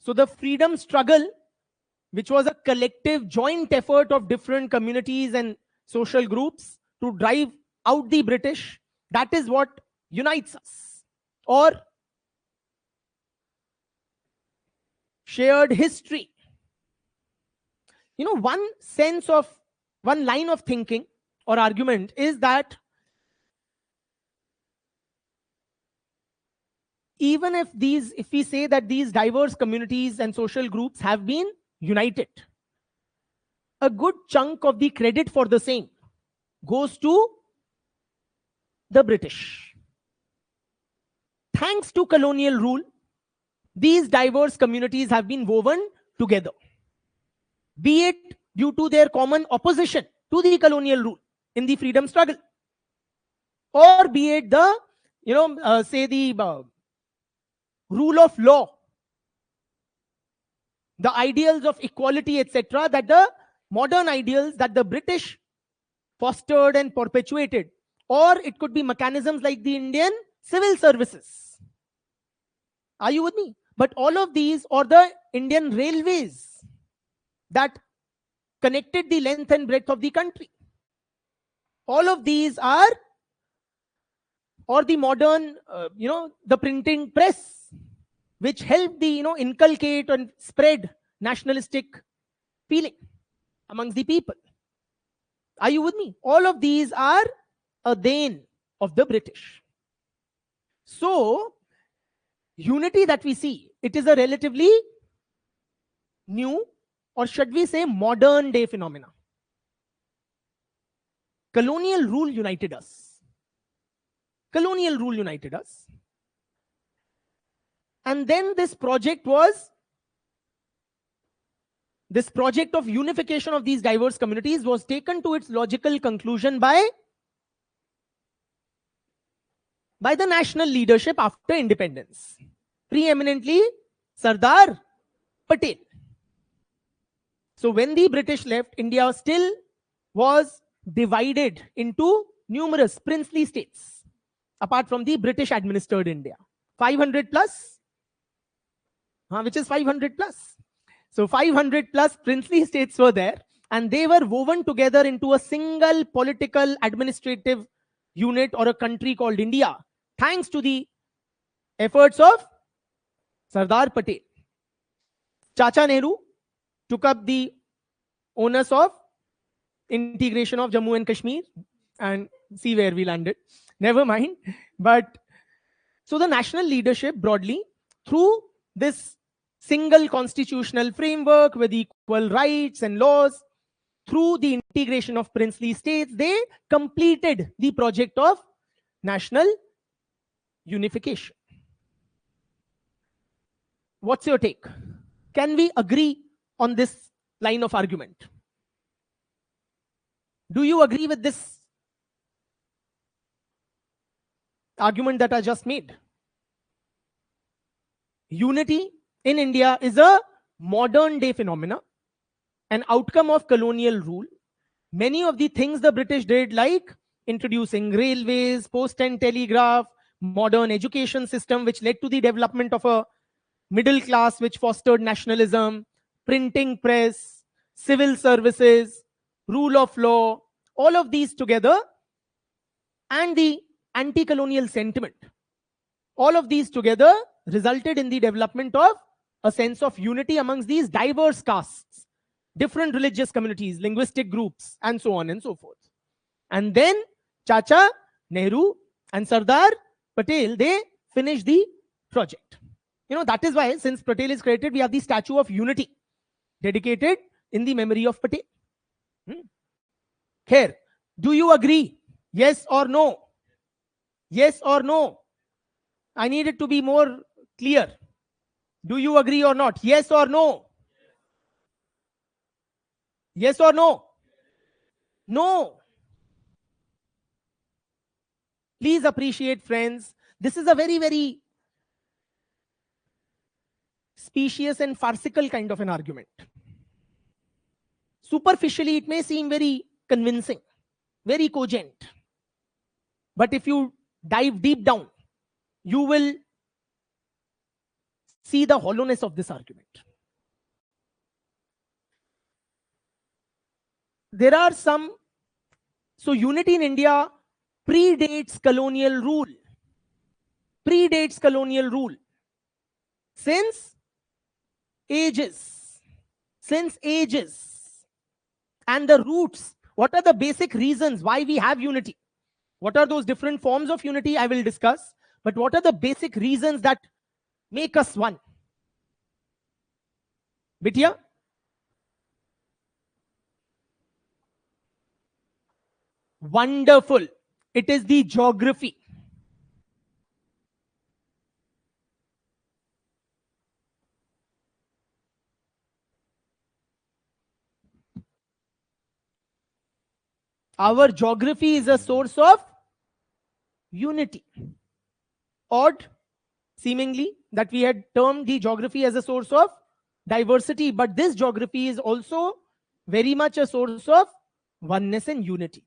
So the freedom struggle, which was a collective joint effort of different communities and social groups to drive out the British, that is what unites us. Or shared history. You know, one line of thinking or argument is that even if we say that these diverse communities and social groups have been united, a good chunk of the credit for the same goes to the British. Thanks to colonial rule, these diverse communities have been woven together, be it due to their common opposition to the colonial rule in the freedom struggle, or be it the, the rule of law, the ideals of equality, etc., that the modern ideals that the British fostered and perpetuated, or it could be mechanisms like the Indian civil services. Are you with me? But all of these, or the Indian railways that connected the length and breadth of the country, all of these are, or the modern, the printing press, which helped the, inculcate and spread nationalistic feeling amongst the people. Are you with me? All of these are a bane of the British. So, unity that we see, it is a relatively new, or should we say modern day phenomena. Colonial rule united us. Colonial rule united us. And then this project of unification of these diverse communities was taken to its logical conclusion by the national leadership after independence, preeminently Sardar Patel. So when the British left, India still was divided into numerous princely states, apart from the British administered India. 500 plus, which is 500 plus. So 500 plus princely states were there, and they were woven together into a single political administrative unit or a country called India, thanks to the efforts of Sardar Patel. Chacha Nehru took up the onus of integration of Jammu and Kashmir, and see where we landed. Never mind. But so the national leadership broadly, through this single constitutional framework with equal rights and laws, through the integration of princely states, they completed the project of national unification. What's your take? Can we agree on this line of argument? Do you agree with this argument that I just made? Unity in India is a modern day phenomena, an outcome of colonial rule. Many of the things the British did, like introducing railways, post and telegraph, modern education system, which led to the development of a middle class, which fostered nationalism, printing press, civil services, rule of law, all of these together, and the anti-colonial sentiment, all of these together resulted in the development of a sense of unity amongst these diverse castes, different religious communities, linguistic groups, and so on and so forth. And then Chacha Nehru and Sardar Patel, they finished the project. That is why, since Patel is credited, we have the Statue of Unity dedicated in the memory of Patel. Here, do you agree? Yes or no? Yes or no? I need it to be more clear. Do you agree or not? Yes or no? Yes or no? No. Please appreciate, friends. This is a very, very specious and farcical kind of an argument. Superficially, it may seem very convincing, very cogent. But if you dive deep down, you will see the hollowness of this argument. There are some, so unity in India predates colonial rule. Predates colonial rule. Since ages. Since ages. And the roots. What are the basic reasons why we have unity? What are those different forms of unity? I will discuss. But what are the basic reasons that make us one? Bitya? Wonderful. It is the geography. Our geography is a source of unity. Odd, seemingly, that we had termed the geography as a source of diversity, but this geography is also very much a source of oneness and unity.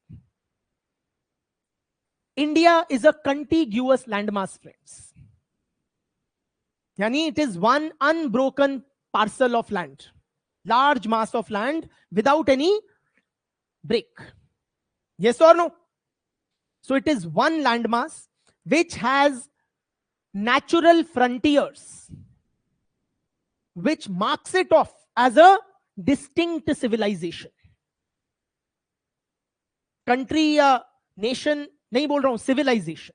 India is a contiguous landmass, friends. Yani it is one unbroken parcel of land, large mass of land without any break. Yes or no? So it is one landmass which has natural frontiers, which marks it off as a distinct civilization. Country या nation नहीं बोल रहा हूं, civilization.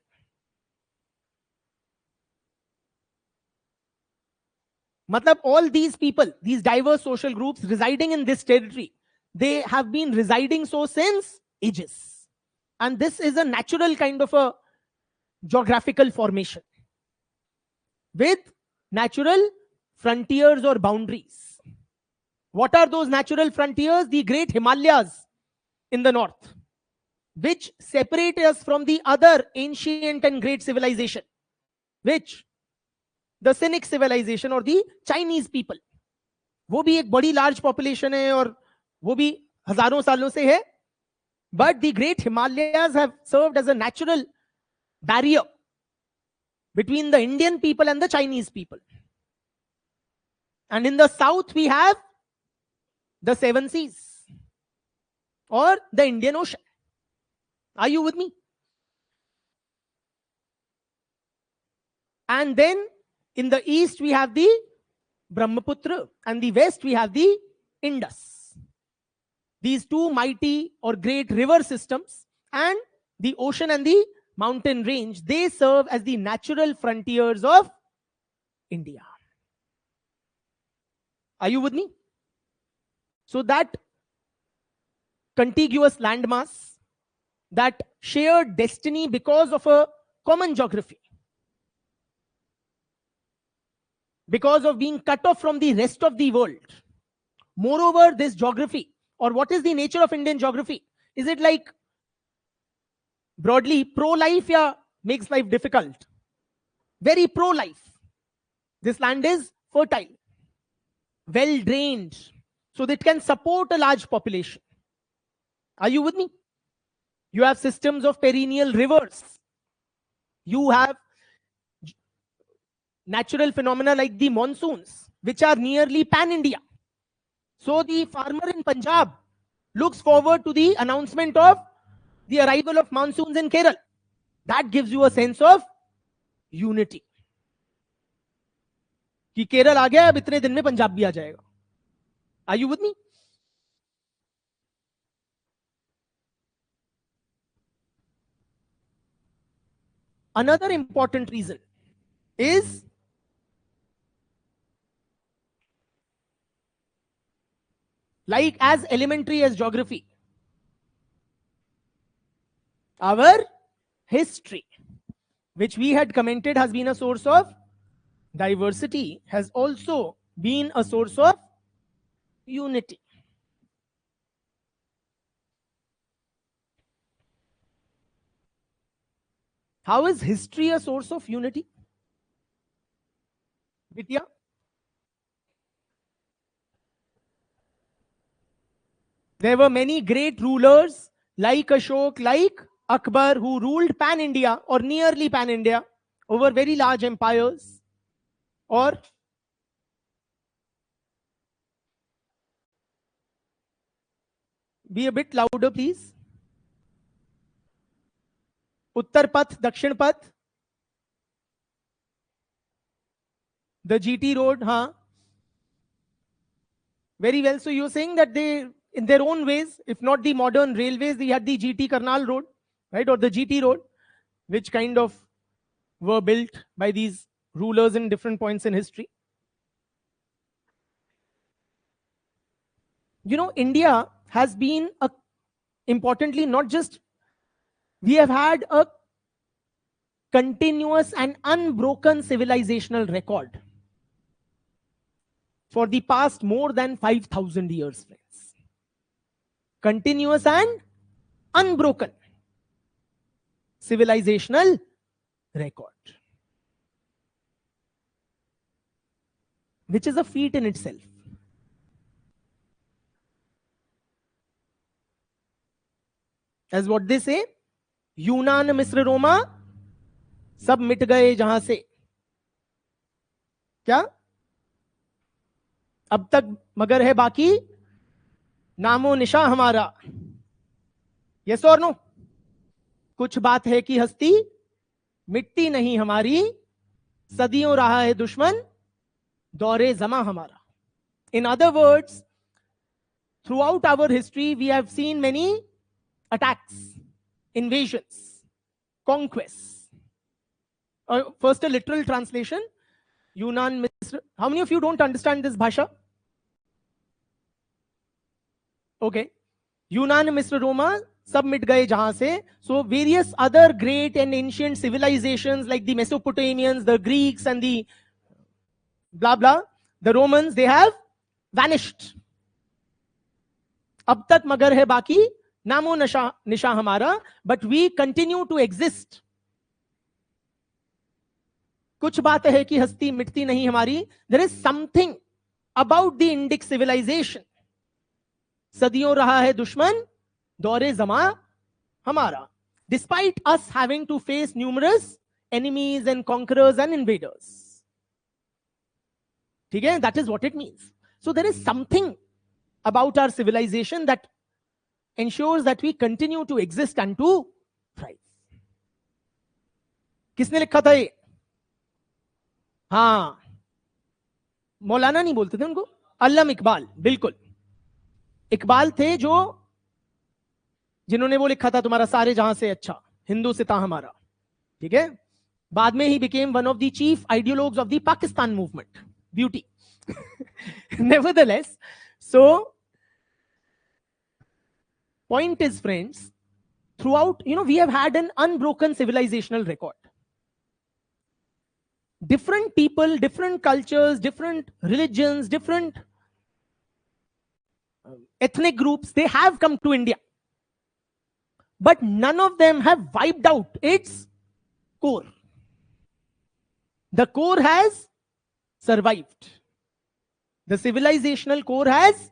मतलब all these people, these diverse social groups residing in this territory, they have been residing so since ages. And this is a natural kind of a geographical formation with natural frontiers or boundaries. What are those natural frontiers? The great Himalayas in the north, which separate us from the other ancient and great civilization, which the Cynic civilization or the Chinese people. वो भी एक बड़ी large population है और वो भी हजारों सालों से है. But the great Himalayas have served as a natural barrier between the Indian people and the Chinese people. And in the south, we have the seven seas or the Indian Ocean. Are you with me? And then in the east, we have the Brahmaputra, and the west, we have the Indus. These two mighty or great river systems and the ocean and the mountain range, they serve as the natural frontiers of India. Are you with me? So that contiguous landmass, that shared destiny because of a common geography, because of being cut off from the rest of the world. Moreover, this geography, or what is the nature of Indian geography? Is it like broadly pro-life or makes life difficult? Very pro-life. This land is fertile, well drained, so that it can support a large population. Are you with me? You have systems of perennial rivers. You have natural phenomena like the monsoons, which are nearly pan-India. So the farmer in Punjab looks forward to the announcement of the arrival of monsoons in Kerala. That gives you a sense of unity. कि केरल आ गया, अब इतने दिन में पंजाब भी आ जाएगा. Are you with me? Another important reason is like as elementary as geography. Our history, which we had commented has been a source of diversity, has also been a source of unity. How is history a source of unity? Vidya? There were many great rulers like Ashok, like Akbar, who ruled pan India or nearly pan India over very large empires. Or be a bit louder, please. Uttar Path, Dakshin Path, the GT road, huh? Very well. So you're saying that they, in their own ways, if not the modern railways, they had the GT Karnal road, right? Or the GT road, which kind of were built by these rulers in different points in history. You know, India has been importantly, not just, we have had a continuous and unbroken civilizational record for the past more than 5,000 years, friends. Continuous and unbroken civilizational record, which is a feat in itself. As what they say, यूनान मिस्र रोमा सब मिट गए जहां से. क्या अब तक मगर है बाकी नामो निशा हमारा. यस और नो? कुछ बात है कि हस्ती मिटती नहीं हमारी, सदियों रहा है दुश्मन दौरे जमा हमारा. In other words, throughout our history, we have seen many attacks, invasions, conquests. First, a literal translation. Yunan Misr. How many of you don't understand this bhasha? Okay. Yunan Misr Roma, sab mit gaye jahan se. So various other great and ancient civilizations like the Mesopotamians, the Greeks, and the blah blah, the Romans, they have vanished. अब तक मगर है बाकी नामो निशा हमारा, but we continue to exist. कुछ बात है कि हस्ती मिटती नहीं हमारी. There is something about the Indic civilization. सदियों रहा है दुश्मन दौरे जमा हमारा, despite us having to face numerous enemies and conquerors and invaders. ठीक है? That is what it means. So there is something about our civilization that ensures that we continue to exist and to thrive. किसने लिखा था ये? हाँ, मौलाना नहीं बोलते थे उनको, अल्लम इकबाल. बिल्कुल, इकबाल थे जो, जिन्होंने वो लिखा था तुम्हारा सारे जहां से अच्छा हिंदू सिता हमारा. ठीक है? बाद में ही became one of the chief ideologues of the Pakistan movement. Beauty. Nevertheless, so point is, friends, throughout, we have had an unbroken civilizational record. Different people, different cultures, different religions, different ethnic groups, they have come to India. But none of them have wiped out its core. The core has survived. The civilizational core has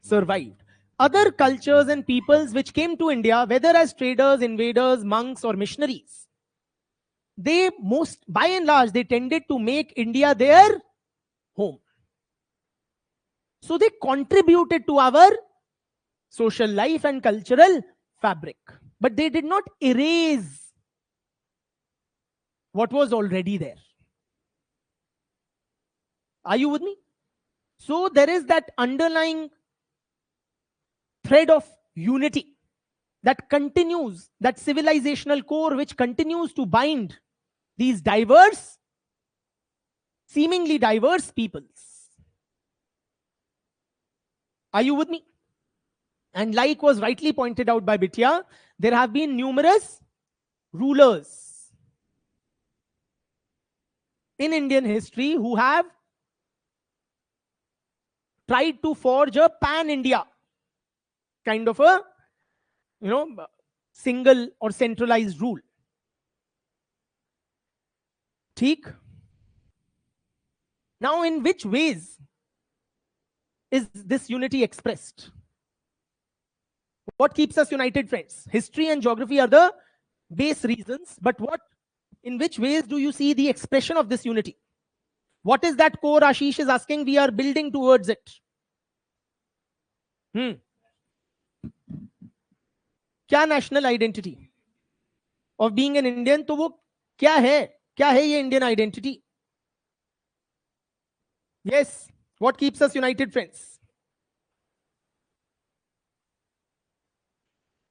survived. Other cultures and peoples which came to India, whether as traders, invaders, monks, or missionaries, they by and large, they tended to make India their home. So they contributed to our social life and cultural fabric, but they did not erase what was already there. Are you with me? So there is that underlying thread of unity that continues, that civilizational core which continues to bind these diverse, seemingly diverse peoples. Are you with me? And like was rightly pointed out by Bithia, there have been numerous rulers in Indian history who have tried to forge a pan-India kind of a, single or centralized rule. Theek? Now, in which ways is this unity expressed? What keeps us united, friends? History and geography are the base reasons, but in which ways do you see the expression of this unity? What is that core Ashish is asking? We are building towards it. क्या national identity of being an Indian? तो वो क्या है? क्या है ये Indian identity? Yes, what keeps us united, friends?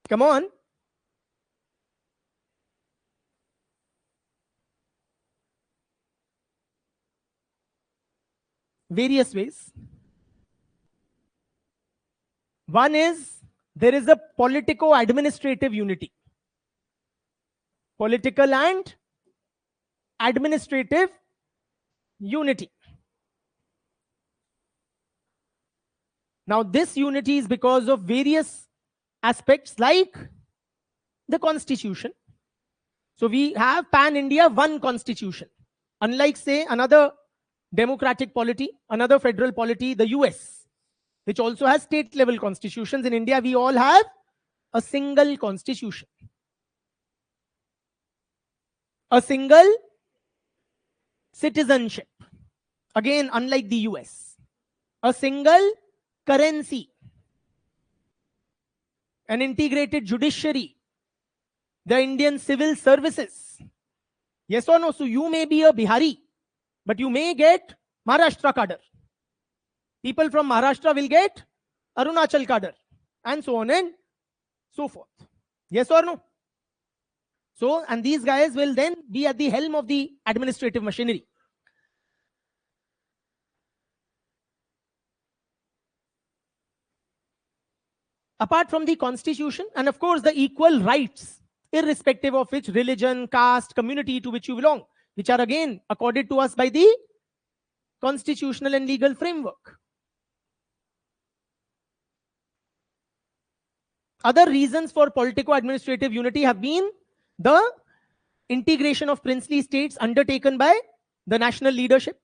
Come on. Various ways. One is there is a politico-administrative unity. Political and administrative unity. Now, this unity is because of various aspects like the constitution. So we have pan-India, one constitution. Unlike, say, another democratic polity, another federal polity, the US, which also has state-level constitutions. In India, we all have a single constitution. A single citizenship. Again, unlike the US. A single currency. An integrated judiciary. The Indian civil services. Yes or no? So you may be a Bihari, but you may get Maharashtra cadre. People from Maharashtra will get Arunachal cadre, and so on and so forth. Yes or no? So, and these guys will then be at the helm of the administrative machinery. Apart from the constitution, and of course the equal rights, irrespective of which religion, caste, community to which you belong, which are again accorded to us by the constitutional and legal framework. Other reasons for politico-administrative unity have been the integration of princely states undertaken by the national leadership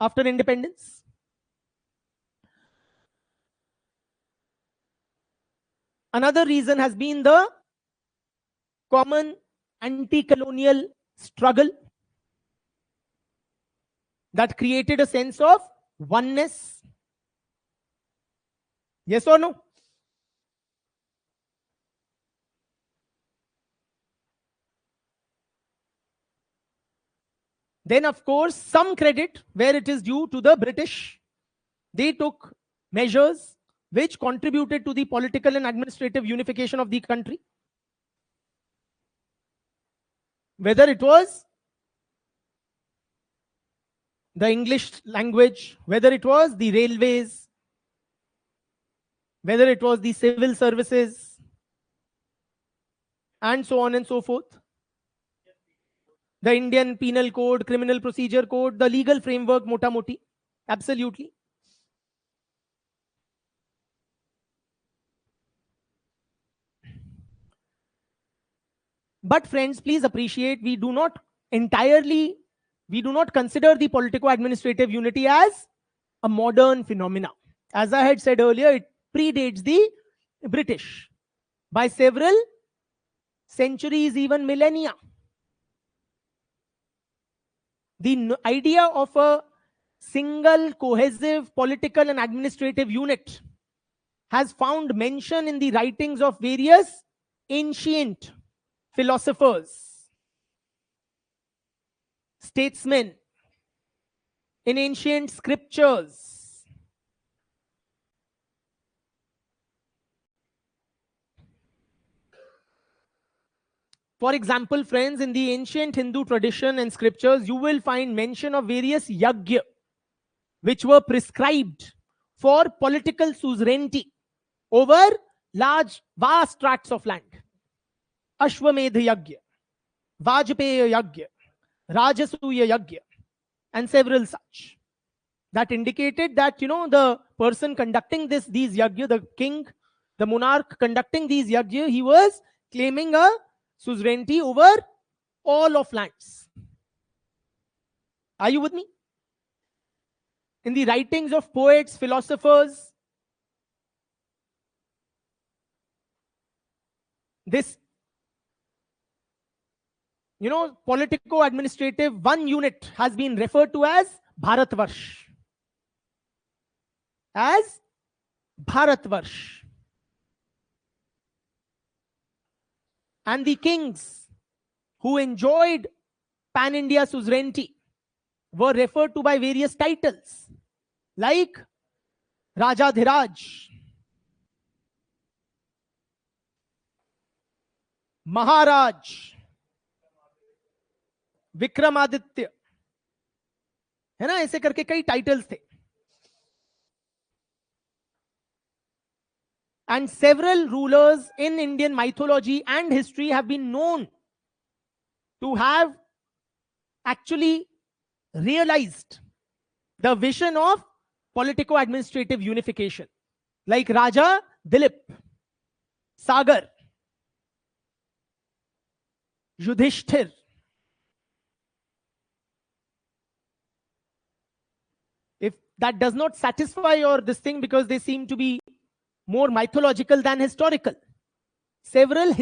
after independence. Another reason has been the common anti-colonial struggle that created a sense of oneness. Yes or no? Then, of course, some credit where it is due to the British. They took measures which contributed to the political and administrative unification of the country. Whether it was the English language, whether it was the railways, whether it was the civil services, and so on and so forth. The Indian Penal Code, Criminal Procedure Code, the legal framework, mota moti, absolutely. But friends, please appreciate, we do not consider the politico-administrative unity as a modern phenomena. As I had said earlier, it predates the British by several centuries, even millennia. The idea of a single, cohesive political and administrative unit has found mention in the writings of various ancient philosophers, statesmen, in ancient scriptures. For example, friends, in the ancient Hindu tradition and scriptures, you will find mention of various yagya, which were prescribed for political suzerainty. over large, vast tracts of land. Ashwamedha Yagya, Vajpaya Yagya, Rajasuya Yagya, and several such. That indicated that, the person conducting these yagya, the king, the monarch conducting these yagya, he was claiming a suzerainty over all of lands. Are you with me? In the writings of poets, philosophers, this, politico-administrative one unit has been referred to as Bharatvarsh. As Bharatvarsh. And the kings who enjoyed pan-India suzerainty were referred to by various titles, like Rajadhiraj, Maharaj, Vikramaditya, है ना, ऐसे करके कई titles थे. And several rulers in Indian mythology and history have been known to have actually realized the vision of politico-administrative unification, like Raja Dilip, Sagar, Yudhishthir, if that does not satisfy your this thing, because they seem to be more mythological than historical, several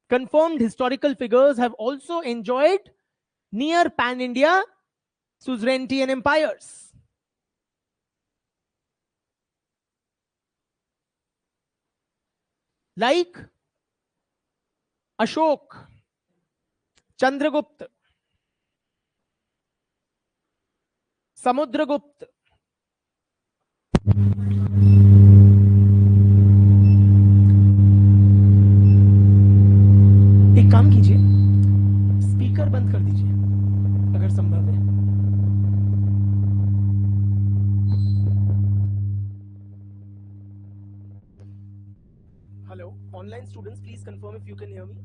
confirmed historical figures have also enjoyed near pan-India suzerainty and empires. Like Ashok, Chandragupta, Samudragupta, एक काम कीजिए, speaker बंद कर दीजिए अगर संभव है. Hello, online students, please confirm if you can hear me.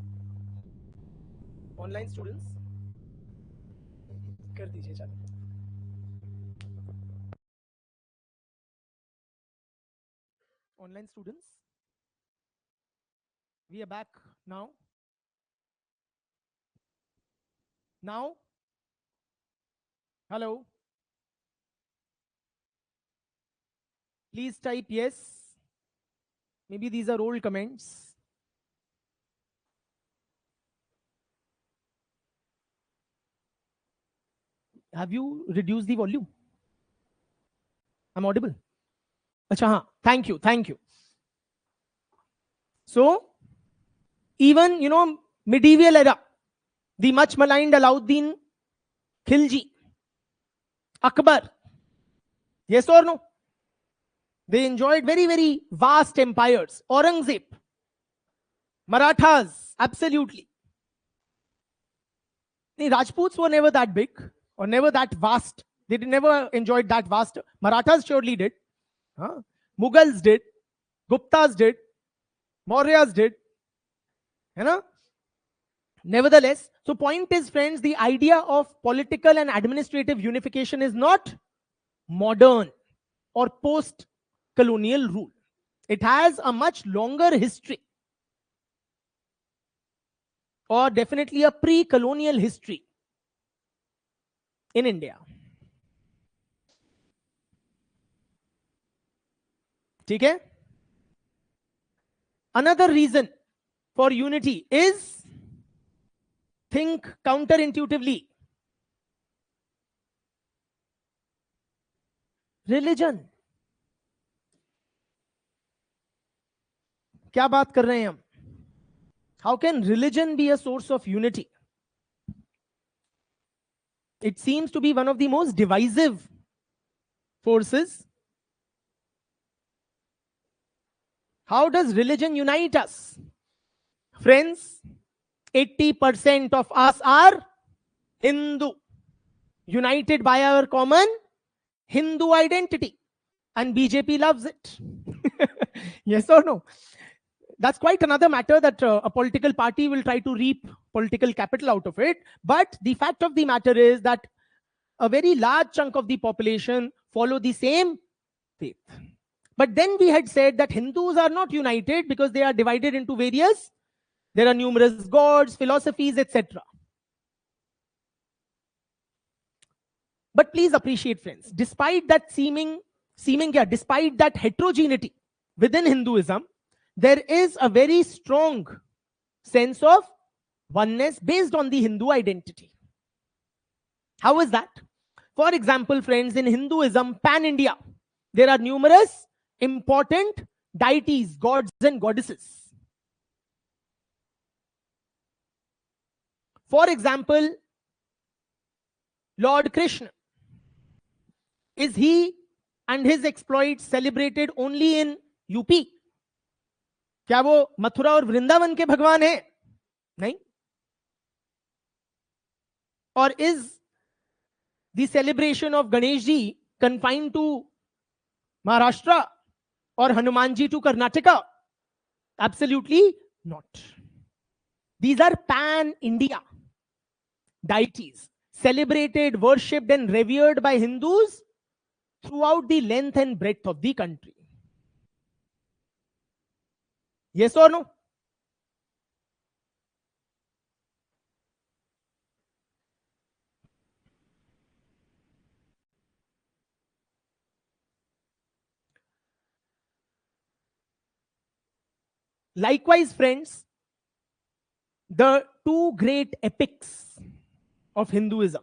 Online students, कर दीजिए चालू. Online students, we are back now. Now, hello. Please type yes. Maybe these are old comments. Have you reduced the volume? I'm audible. Acha, thank you. So, even, medieval era, the much maligned Alauddin Khilji, Akbar, yes or no? They enjoyed very, very vast empires. Aurangzeb, Marathas, absolutely. The Rajputs were never that big or never that vast. They never enjoyed that vast. Marathas surely did. Mughals did. Guptas did. Mauryas did. Nevertheless, so point is, friends, the idea of political and administrative unification is not modern or post-colonial rule. It has a much longer history, or definitely a pre-colonial history in India. Okay? Another reason for unity is, think counterintuitively, religion. क्या बात कर रहे हैं हम? How can religion be a source of unity? It seems to be one of the most divisive forces. How does religion unite us? Friends, 80% of us are Hindu, united by our common Hindu identity, and BJP loves it. Yes or no? That's quite another matter that a political party will try to reap political capital out of it. But the fact of the matter is that a very large chunk of the population follow the same faith. But then we had said that Hindus are not united because they are divided into various, there are numerous gods, philosophies, etc. But please appreciate, friends, despite that despite that heterogeneity within Hinduism, there is a very strong sense of oneness based on the Hindu identity. How is that? For example, friends, in Hinduism, pan-India, there are numerous important deities, gods and goddesses. For example, Lord Krishna, is he and his exploits celebrated only in UP? क्या वो मथुरा और वृंदावन के भगवान है? नहीं. Or is the celebration of Ganesh ji confined to Maharashtra or Hanuman ji to Karnataka? Absolutely not. These are pan-India deities, celebrated, worshipped and revered by Hindus throughout the length and breadth of the country. Yes or no? Likewise, friends, the two great epics of Hinduism,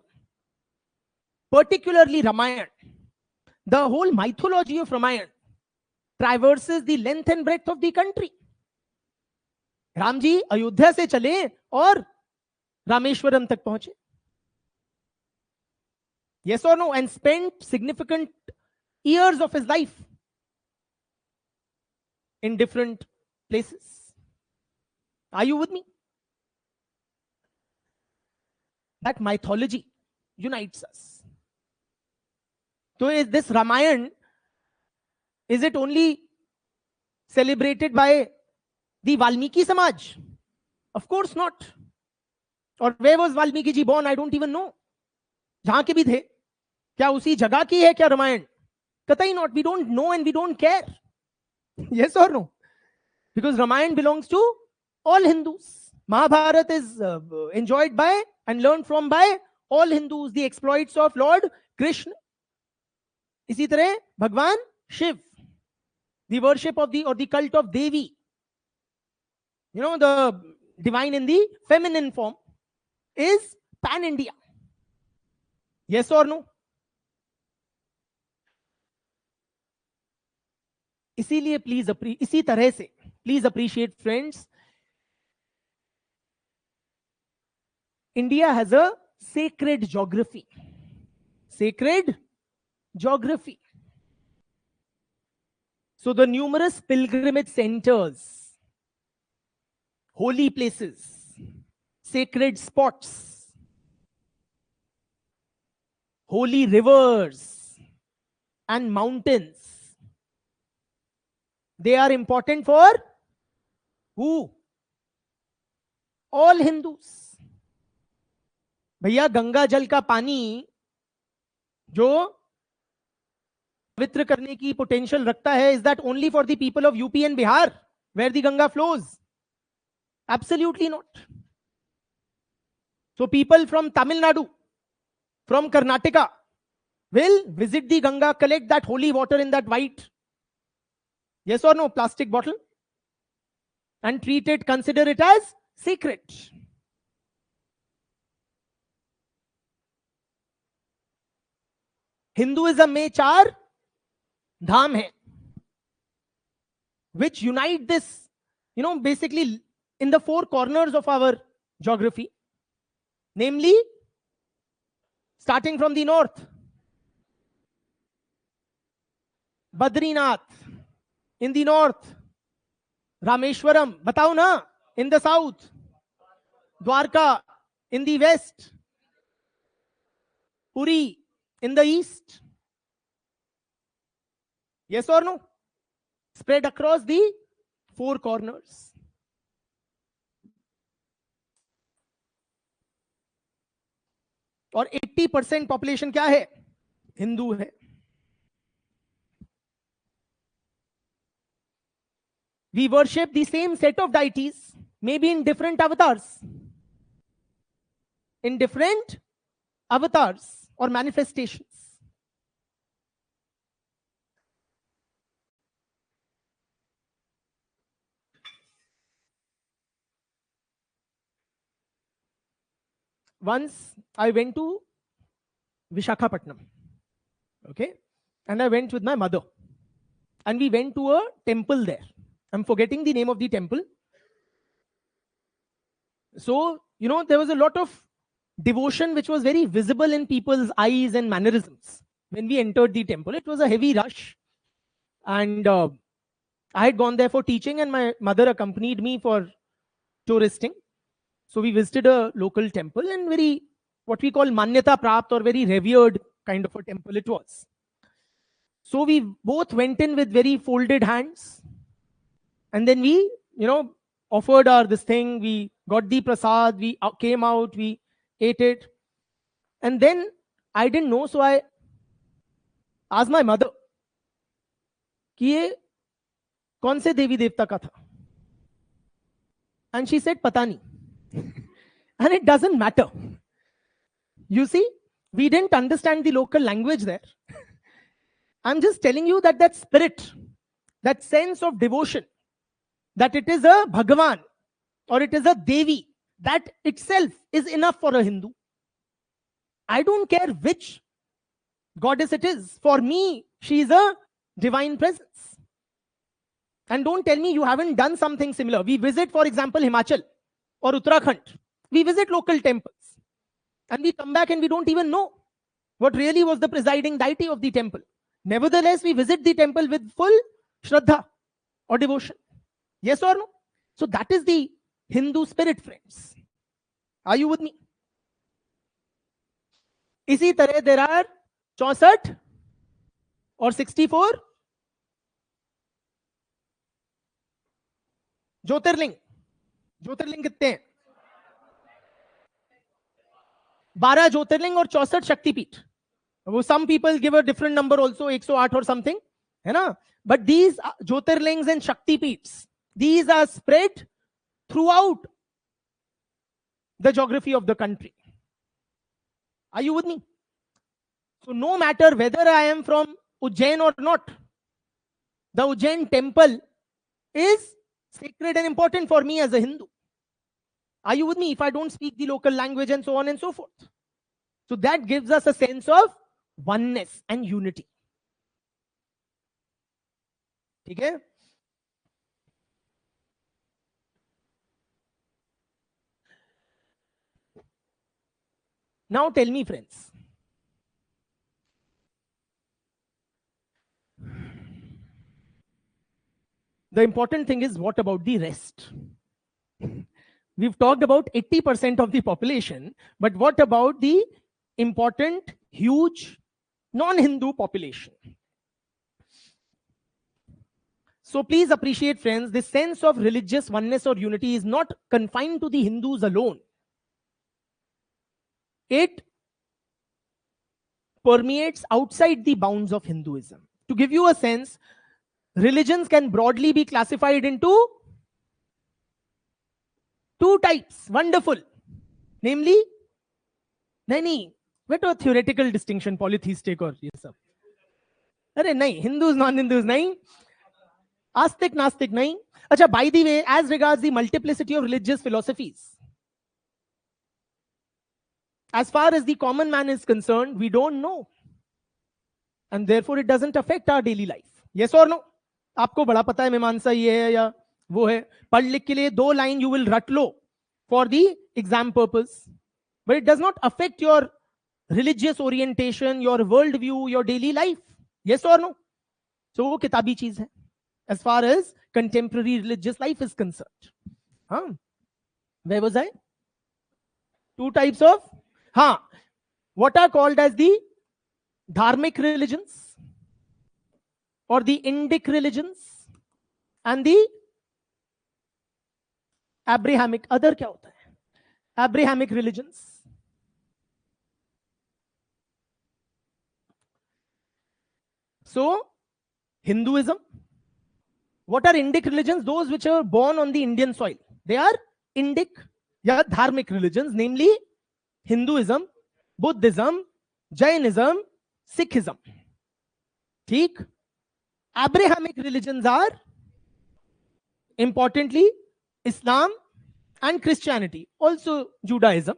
particularly Ramayana, the whole mythology of Ramayana traverses the length and breadth of the country. Ram ji Ayodhya से चले और रामेश्वरम तक पहुंचे. Yes or no? And spent significant years of his life in different places. Are you with me? That mythology unites us. So is this Ramayana, is it only celebrated by the Valmiki Samaj? Of course not. Or where was Valmiki ji born? I don't even know. जहां के भी थे, क्या उसी जगह की है क्या रामायण? कतई not. We don't know and we don't care. Yes or no? Because Ramayana belongs to all Hindus. Mahabharata is enjoyed by and learned from by all Hindus. The exploits of Lord Krishna. इसी तरह भगवान Shiv, the worship of the or the cult of Devi, you know, the divine in the feminine form, is pan-India. Yes or no? इसीलिए इसी तरह से please appreciate, friends, India has a sacred geography. Sacred geography. So the numerous pilgrimage centers, holy places, sacred spots, holy rivers and mountains, they are important for who? All Hindus. भैया गंगा जल का पानी जो पवित्र करने की पोटेंशियल रखता है, is that only for the people of UP and Bihar where the Ganga flows? Absolutely not. So people from Tamil Nadu, from Karnataka will visit the Ganga, collect that holy water in that white, yes or no, plastic bottle and treat it, consider it as sacred. Hinduism में 4 धाम है which unite this, you know, basically in the 4 corners of our geography, namely starting from the north, Badrinath in the north, Rameshwaram, बताओ ना, in the south, Dwarka in the west, Puri in the east. Yes or no? spread across the 4 corners. और 80% population क्या है? हिंदू है. We worship the same set of deities, maybe in different avatars. In different avatars or manifestations. Once I went to Vishakhapatnam, okay, and I went with my mother, and we went to a temple there. I'm forgetting the name of the temple. So, you know, there was a lot of devotion which was very visible in people's eyes and mannerisms. When we entered the temple, it was a heavy rush. And I had gone there for teaching, and my mother accompanied me for touristing. So we visited a local temple, and very, what we call Manyata Prapt, or very revered kind of a temple it was. So we both went in with very folded hands. And then we, you know, offered our this thing. We got the prasad. We came out. We ate it. And then I didn't know. So I asked my mother, कि ये कौन से देवी देवता का था? And she said, पता नहीं. And it doesn't matter. You see, we didn't understand the local language there. I'm just telling you that that spirit, that sense of devotion, that it is a Bhagavan or it is a Devi, that itself is enough for a Hindu. I don't care which goddess it is. For me, she is a divine presence. And don't tell me you haven't done something similar. We visit, for example, Himachal or Uttarakhand. We visit local temples. And we come back and we don't even know what really was the presiding deity of the temple. Nevertheless, we visit the temple with full Shraddha or devotion. Yes or no? So that is the Hindu spirit, friends. Are you with me? इसी तरह there are 64 or 64 ज्योतिर्लिंग. ज्योतिर्लिंग कितने हैं? 12 ज्योतिर्लिंग और 64 शक्तिपीठ. Some people give a different number also, 108 or something, है ना? But these jyotirlingas and shaktipeeths, these are spread throughout the geography of the country. Are you with me? So no matter whether I am from Ujjain or not, the Ujjain temple is sacred and important for me as a Hindu. Are you with me? If I don't speak the local language and so on and so forth. So that gives us a sense of oneness and unity. Okay? Now tell me, friends, the important thing is, what about the rest? We've talked about 80% of the population, but what about the important, huge, non-Hindu population? So please appreciate, friends, this sense of religious oneness or unity is not confined to the Hindus alone. It permeates outside the bounds of Hinduism. To give you a sense, religions can broadly be classified into 2 types. Wonderful. Namely, नहीं, what a theoretical distinction, polytheistic और ये सब. अरे नहीं, Hindus, non-Hindus नहीं, आस्तिक, नास्तिक नहीं. अच्छा, by the way, as regards the multiplicity of religious philosophies, as far as the common man is concerned, we don't know. And therefore, it doesn't affect our daily life. Yes or no? आपको बड़ा पता है मीमांसा ये है या वो है. पढ़ लिख के लिए 2 लाइन you will रट लो for the exam purpose. But it does not affect your religious orientation, your worldview, your daily life. Yes or no? So वो किताबी चीज है as far as contemporary religious life is concerned. Where was I? 2 types of what are called as the dharmic religions or the Indic religions and the Abrahamic. Other क्या होता है? Abrahamic religions. So Hinduism. What are Indic religions? Those which are born on the Indian soil. They are Indic, या धार्मिक religions, namely Hinduism, Buddhism, Jainism, Sikhism. ठीक? Abrahamic religions are importantly Islam and Christianity, also Judaism.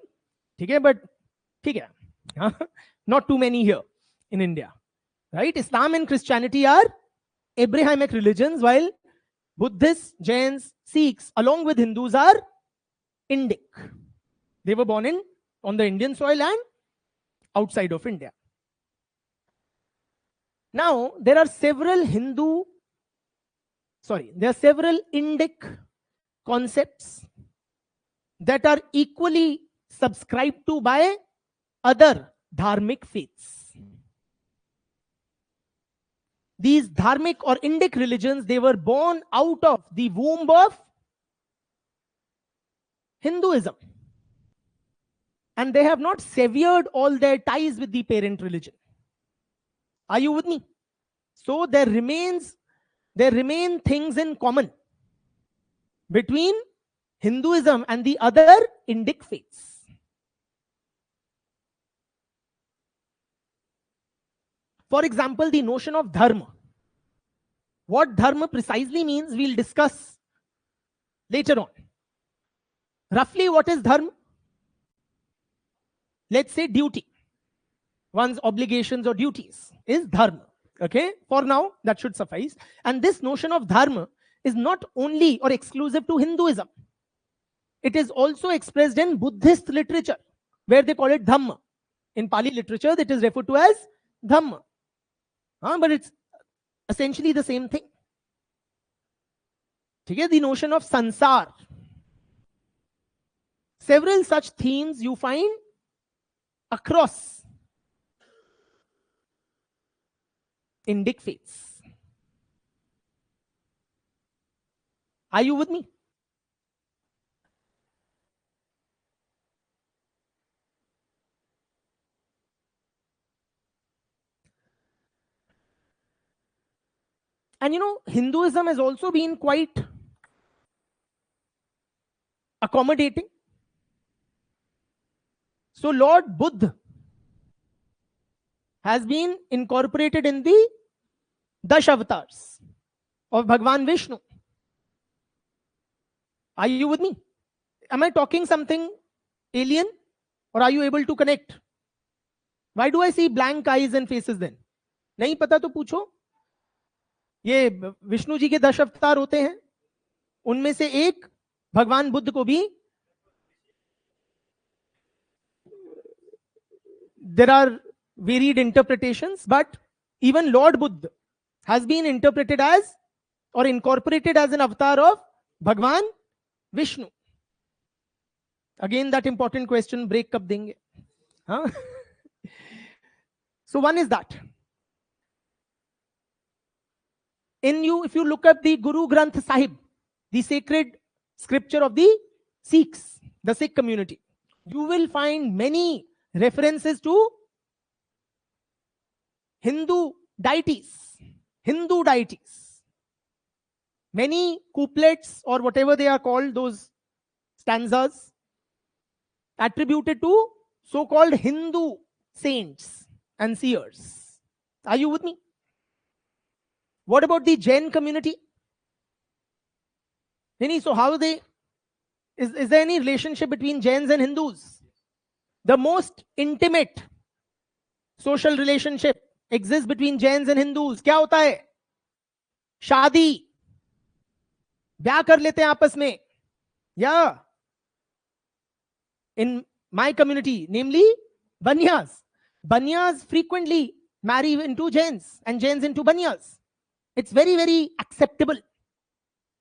ठीक है? But ठीक है, not too many here in India, right? Islam and Christianity are Abrahamic religions, while Buddhists, Jains, Sikhs, along with Hindus, are Indic. They were born on the Indian soil and outside of India. Now, there are several Indic concepts that are equally subscribed to by other dharmic faiths. These dharmic or Indic religions, they were born out of the womb of Hinduism. And they have not severed all their ties with the parent religion. Are you with me? So there remain things in common between Hinduism and the other Indic faiths. For example, the notion of dharma. What dharma precisely means, we'll discuss later on. Roughly, what is dharma? Let's say duty. One's obligations or duties is dharma. Okay? For now, that should suffice. And this notion of dharma is not only or exclusive to Hinduism. It is also expressed in Buddhist literature, where they call it dhamma. In Pali literature, it is referred to as dhamma. But it's essentially the same thing. Okay? The notion of sansar. Several such themes you find across Indic faiths. Are you with me? And Hinduism has also been quite accommodating. So Lord Buddha has been incorporated in the Dash avatars of Bhagwan Vishnu. Are you with me? Am I talking something alien, or are you able to connect? Why do I see blank eyes and faces then? नहीं पता तो पूछो. ये विष्णु जी के 10 अवतार होते हैं, उनमें से एक भगवान बुद्ध को भी there are varied interpretations, but even Lord Buddha has been interpreted as or incorporated as an avatar of Bhagwan Vishnu. Again, that important question, break kab denge? Huh? So one is that. If you look at the Guru Granth Sahib, the sacred scripture of the Sikhs, the Sikh community, you will find many references to Hindu deities. Many couplets, or whatever they are called, those stanzas, attributed to so-called Hindu saints and seers. Are you with me? What about the Jain community? So how is there any relationship between Jains and Hindus? The most intimate social relationship exists between Jains and Hindus. क्या होता है? शादी, ब्याह कर लेते हैं आपस में. Yeah. In my community, namely Banyas frequently marry into Jains and Jains into Banyas. It's very, very acceptable.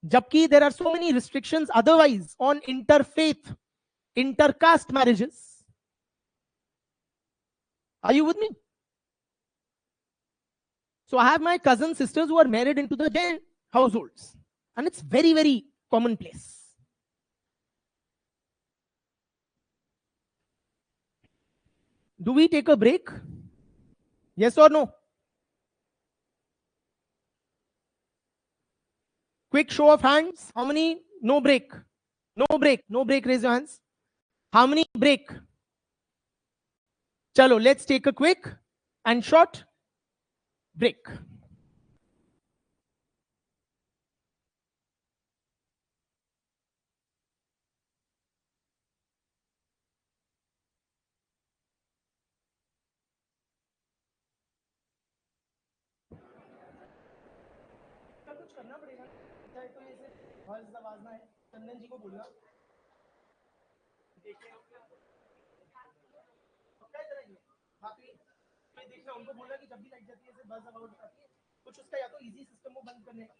Jabki there are so many restrictions otherwise on interfaith, intercaste marriages. Are you with me? So I have my cousin sisters who are married into the Jain households, and it's very, very commonplace. Do we take a break? Yes or no? Quick show of hands. How many? No break. No break. No break. Raise your hands. How many break? Chalo, let's take a quick and short break. कुछ करना पड़ेगा, चाहे तो ऐसे हर्ष आवाजना है, चंदन जी को बोलना, देखिए पक्का इधर आइए, बाकी ये देखना उनको बोलना कि जब भी लाइट जाती है ऐसे बस आवाज आती है, कुछ उसका या तो इजी सिस्टम को बंद करने का.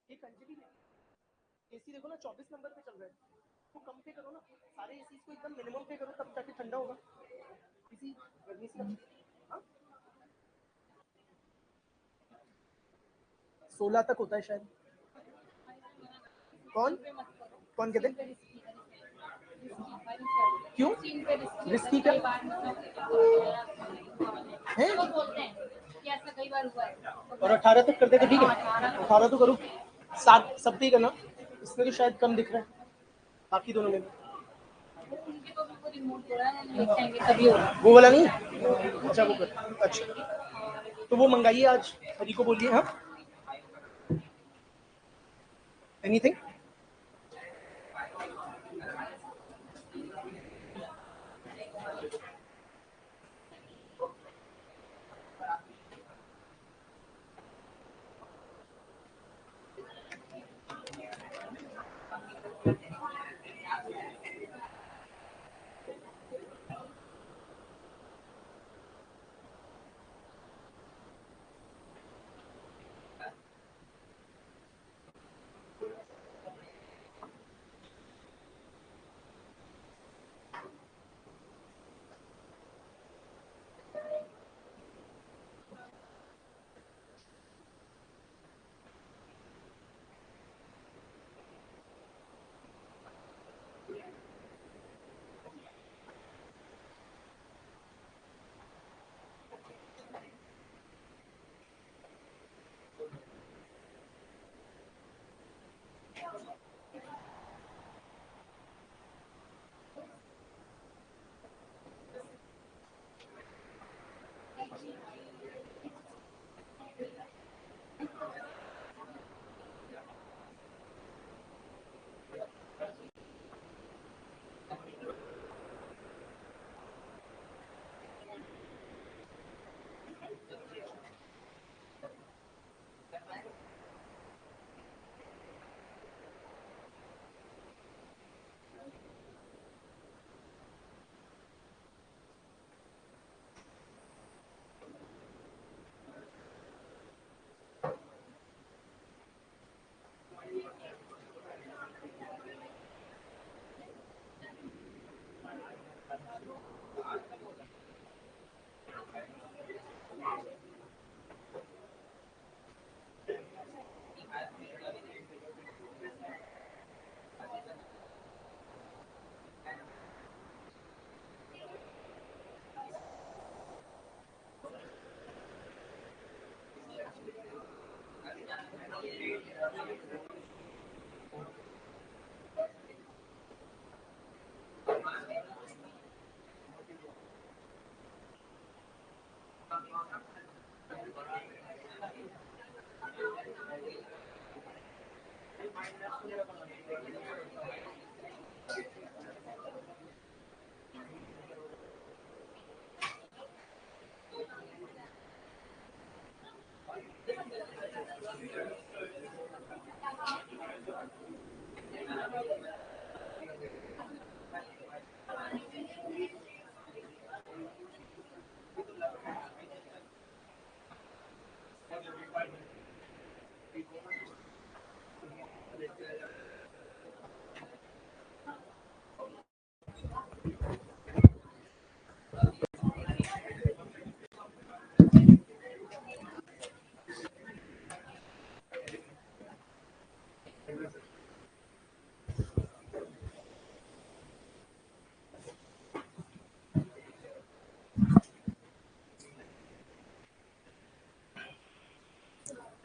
एक अंजलि एसी देखो ना 24 नंबर पे चल रहा है, तो कम पे करो ना, सारे एसी को एकदम मिनिमम पे करो तब जाके ठंडा होगा. इसी गर्मी से 16 तक होता है शायद. कौन कौन कहते हैं? क्यों रिस्की क्या है? और 18 तक कर दे तो ठीक है, 18 तो करो, 7 सब ठीक है ना, इसमें तो शायद कम दिख रहा है, बाकी दोनों में वो वाला नहीं. अच्छा वो कर, अच्छा तो वो मंगाइए आज, हरी को बोलिए. हाँ anything.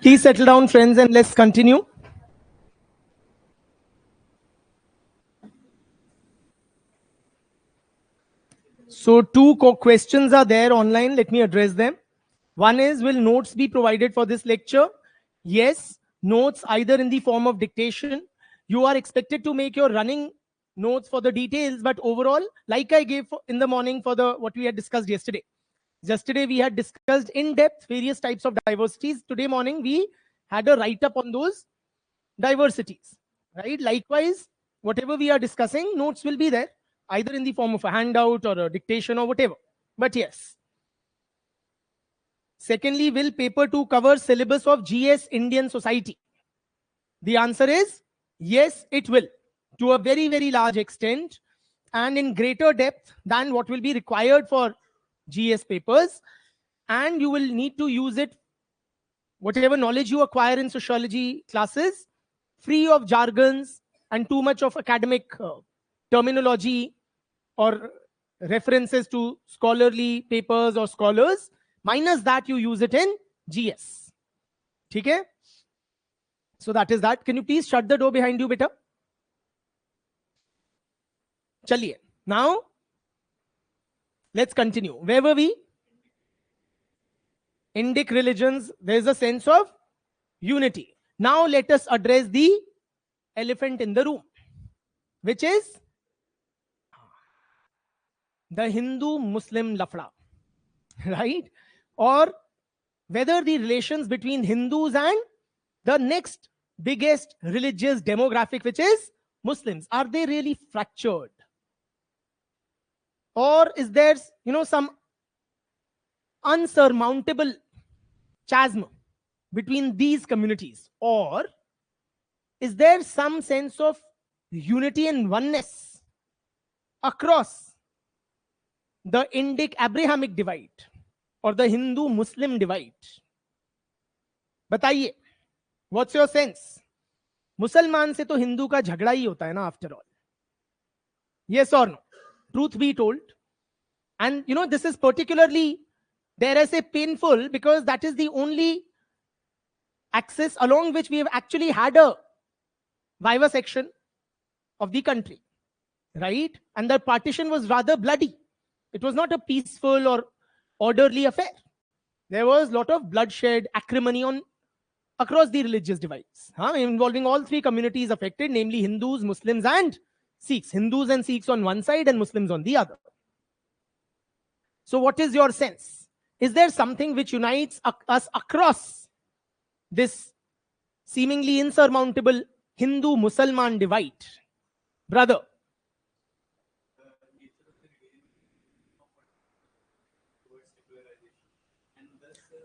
Please settle down, friends, and let's continue. So two questions are there online. Let me address them. One is, will notes be provided for this lecture? Yes, notes either in the form of dictation. You are expected to make your running notes for the details, but overall, like I gave in the morning for the what we had discussed yesterday. Yesterday we had discussed in depth various types of diversities. Today morning we had a write-up on those diversities, right? Likewise, whatever we are discussing, notes will be there, either in the form of a handout or a dictation or whatever. But yes. Secondly, will paper 2 cover syllabus of GS Indian Society? The answer is yes, it will, to a very, very large extent and in greater depth than what will be required for GS papers. And you will need to use it, whatever knowledge you acquire in sociology classes, free of jargons and too much of academic terminology or references to scholarly papers or scholars. Minus that, you use it in GS. Okay? So that is that. Can you please shut the door behind you, beta? Chaliye. Now, let's continue. Where were we? Indic religions, there is a sense of unity. Now let us address the elephant in the room, which is the Hindu-Muslim lafda, right? Or whether the relations between Hindus and the next biggest religious demographic, which is Muslims, are they really fractured? Or is there, some unsurmountable chasm between these communities? Or is there some sense of unity and oneness across the Indic-Abrahamic divide or the Hindu-Muslim divide? बताइए, what's your sense? मुसलमान से तो हिंदू का झगड़ा ही होता है ना, after all. Yes or no? Truth be told. And this is particularly, dare I say, painful, because that is the only axis along which we have actually had a vivisection of the country, right? And the partition was rather bloody. It was not a peaceful or orderly affair. There was a lot of bloodshed, acrimony across the religious divides, involving all three communities affected, namely Hindus, Muslims, and Sikhs. Hindus and Sikhs on one side and Muslims on the other. So what is your sense? Is there something which unites us across this seemingly insurmountable Hindu-Musliman divide? Brother.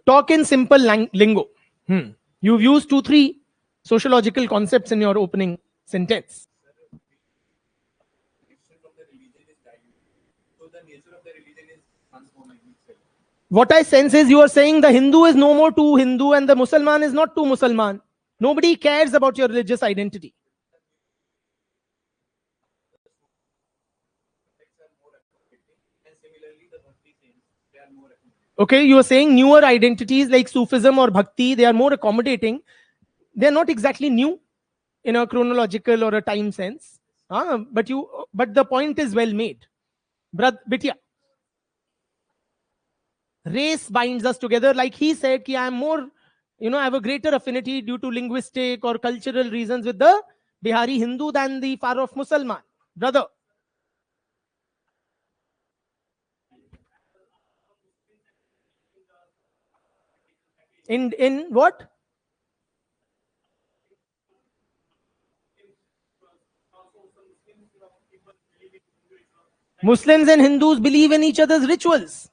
Talk in simple lingo. You've used 2-3 sociological concepts in your opening sentence. What I sense is you are saying the Hindu is no more too Hindu and the Musliman is not too Musliman. Nobody cares about your religious identity. Okay, you are saying newer identities like Sufism or Bhakti, they are more accommodating. They are not exactly new in a chronological or a time sense. But the point is well made. Bitya. Race binds us together. Like he said, I am more, I have a greater affinity due to linguistic or cultural reasons with the Bihari Hindu than the far off Musliman. Brother. In what? Muslims and Hindus believe in each other's rituals.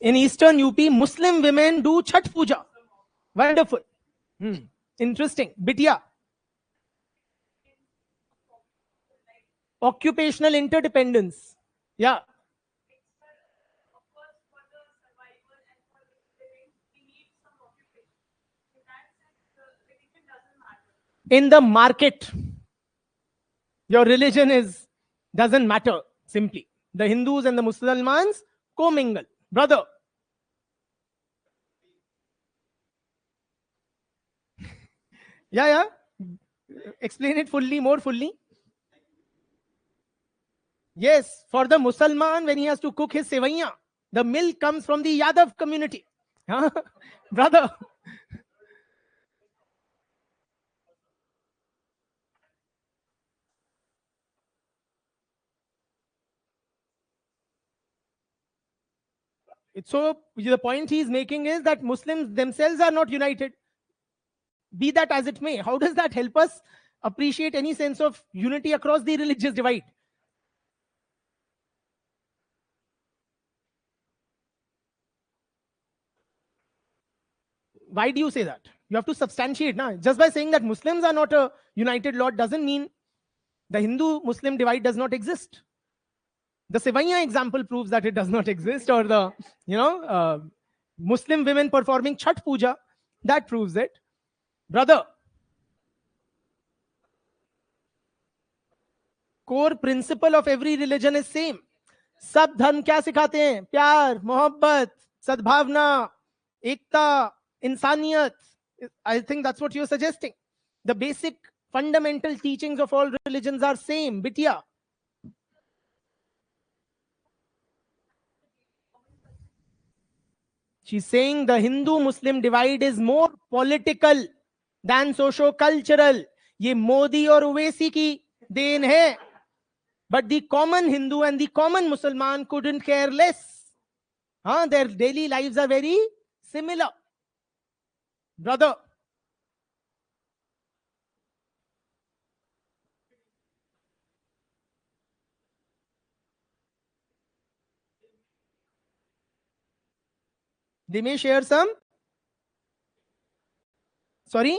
In Eastern UP, Muslim women do Chhat Puja. Wonderful. Interesting. Bitya. Occupational interdependence. Yeah. In the market, your religion doesn't matter simply. The Hindus and the Muslims commingle. Brother. Yeah. Explain it fully, more fully. Yes, for the Musalman, when he has to cook his sevaiya, the milk comes from the Yadav community. Huh? Brother. So the point he's making is that Muslims themselves are not united. Be that as it may, how does that help us appreciate any sense of unity across the religious divide? Why do you say that? You have to substantiate. Now, just by saying that Muslims are not a united lot doesn't mean the Hindu-Muslim divide does not exist. The Sevaiya example proves that it does not exist, or the Muslim women performing Chhat Puja, that proves it. Brother, core principle of every religion is same. सब धर्म क्या सिखाते हैं? प्यार, मोहब्बत, सद्भावना, एकता, इंसानियत. I think that's what you're suggesting. The basic fundamental teachings of all religions are same. Bitya. She's saying the Hindu-Muslim divide is more political than socio-cultural. ये मोदी और ओवैसी की देन है. But the common Hindu and the common Musliman couldn't care less. Their daily lives are very similar. Brother, they may share some. Sorry?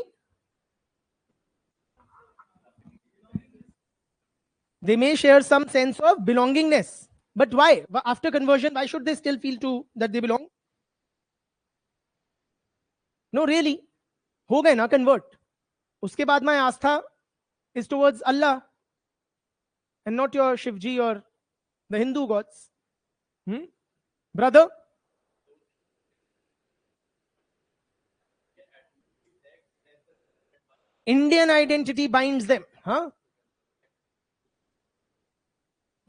They may share some sense of belongingness. But why? After conversion, why should they still feel that they belong? No, really. हो गए ना convert. उसके बाद my Aastha is towards Allah and not your Shivji or the Hindu gods. Brother, Indian identity binds them.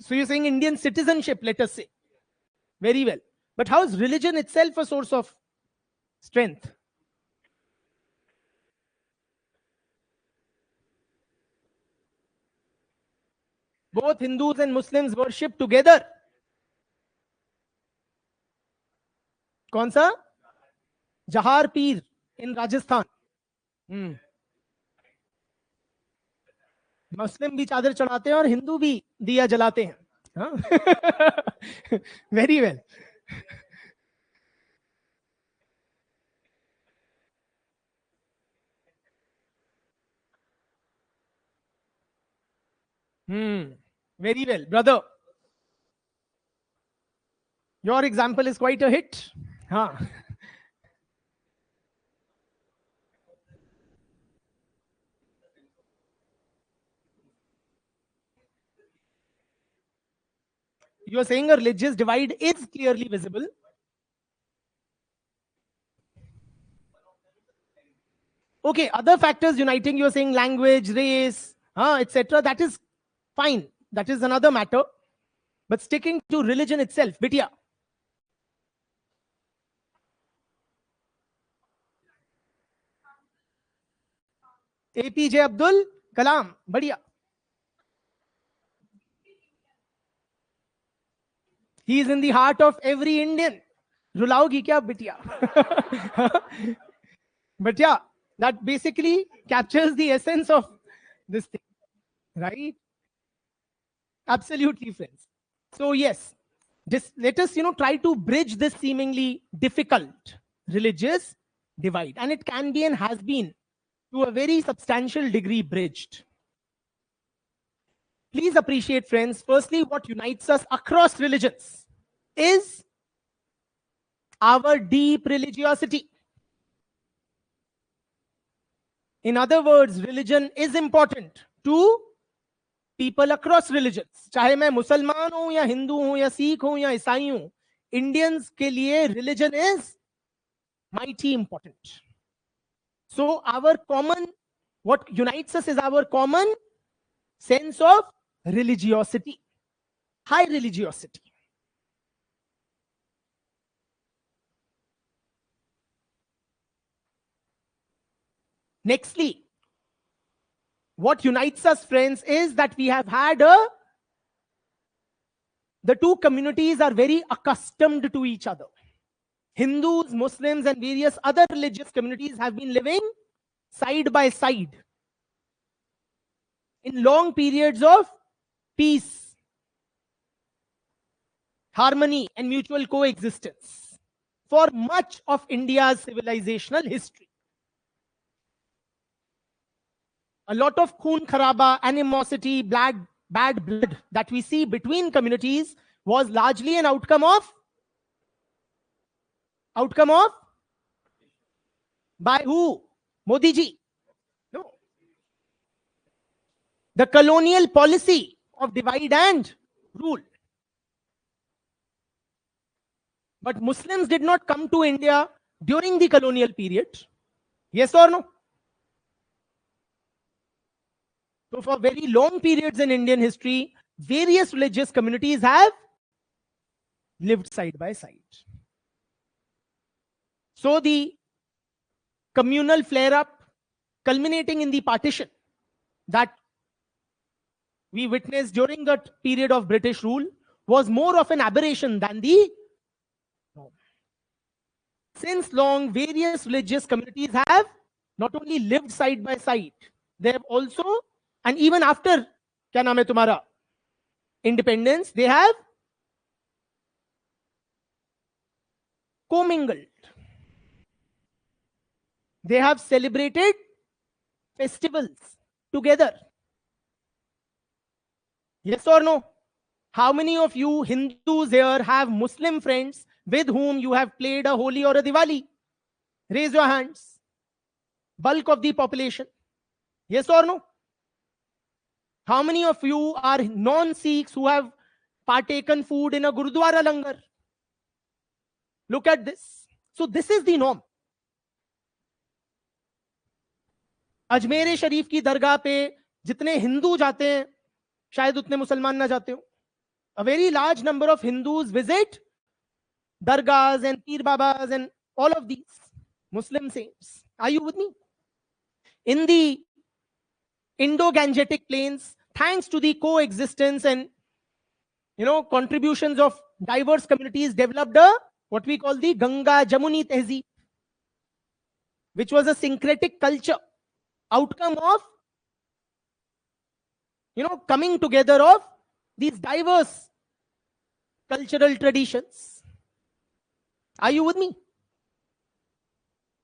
So you're saying Indian citizenship, let us say. Very well. But how is religion itself a source of strength? Both Hindus and Muslims worship together. कौन सा? जहार पीर in Rajasthan. मुस्लिम भी चादर चढ़ाते हैं और हिंदू भी दिया जलाते हैं. Very well. Very well, brother. Your example is quite a hit. You are saying a religious divide is clearly visible. Okay, other factors uniting, you are saying language, race, etc. That is fine. That is another matter. But sticking to religion itself, Bitya. APJ Abdul Kalam, बढ़िया. He is in the heart of every Indian. रुलाओगी क्या बिटिया? But yeah, that basically captures the essence of this thing, right? Absolutely, friends. So yes, let us try to bridge this seemingly difficult religious divide, and it can be and has been to a very substantial degree bridged. Please appreciate, friends, firstly, what unites us across religions is our deep religiosity. In other words, religion is important to people across religions. चाहे मैं मुसलमान हूं या हिंदू हूं या सिख हूं या ईसाई हूं, Indians के लिए religion is mighty important. So our common What unites us is our common sense of religiosity, high religiosity. Nextly, what unites us, friends, is that we have had the two communities are very accustomed to each other. Hindus, Muslims, and various other religious communities have been living side by side in long periods of peace, harmony, and mutual coexistence for much of India's civilizational history. A lot of khoon kharaba, animosity, bad blood that we see between communities was largely an outcome of by who? Modi ji. No. The colonial policy of divide and rule. But Muslims did not come to India during the colonial period. Yes or no? So for very long periods in Indian history, various religious communities have lived side by side. So the communal flare-up culminating in the partition that we witnessed during that period of British rule was more of an aberration than the norm. Since long, various religious communities have not only lived side by side, they have also, and even after kya naam hai tumhara, independence, they have commingled. They have celebrated festivals together. Yes or no? How many of you Hindus here have Muslim friends with whom you have played a Holi or a Diwali? Raise your hands. Bulk of the population. Yes or no? How many of you are non-Sikhs who have partaken food in a Gurudwara langar? Look at this. So this is the norm. Ajmer Sharif की दरगाह पे जितने हिंदू जाते हैं शायद उतने मुसलमान ना जाते हो. A very large number of Hindus visit dargahs and Peer Babas and all of these Muslim saints. Are you with me? In the Indo-Gangetic plains, thanks to the coexistence and contributions of diverse communities, developed what we call the Ganga Jamuni Tehzeeb, which was a syncretic culture, outcome of coming together of these diverse cultural traditions. Are you with me?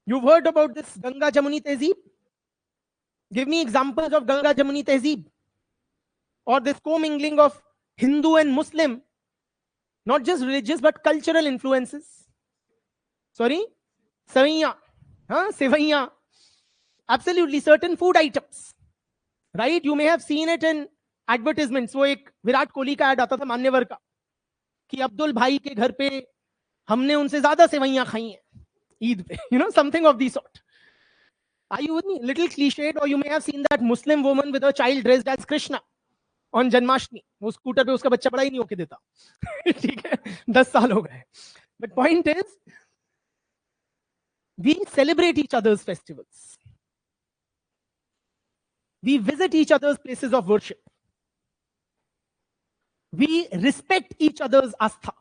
You've heard about this Ganga Jamuni Tehzeeb? Give me examples of Ganga Jamuni Tehzeeb, or this commingling of Hindu and Muslim, not just religious but cultural influences. Sorry? Savaiya. Sevaiya. Absolutely, certain food items. Right? You may have seen it in advertisements. वो एक विराट कोहली का add आता था मान्यवर का कि अब्दुल भाई के घर पे हमने उनसे ज्यादा सेवैयां खाई हैं ईद पे. Something of the sort. Are you with me? Little cliched, or you may have seen that Muslim woman with a child dressed as Krishna on Janmashtami. वो स्कूटर पे उसका बच्चा बड़ा ही नहीं होके देता. ठीक है, 10 साल हो गए. But point is, we celebrate each other's festivals. We visit each other's places of worship. We respect each other's astha.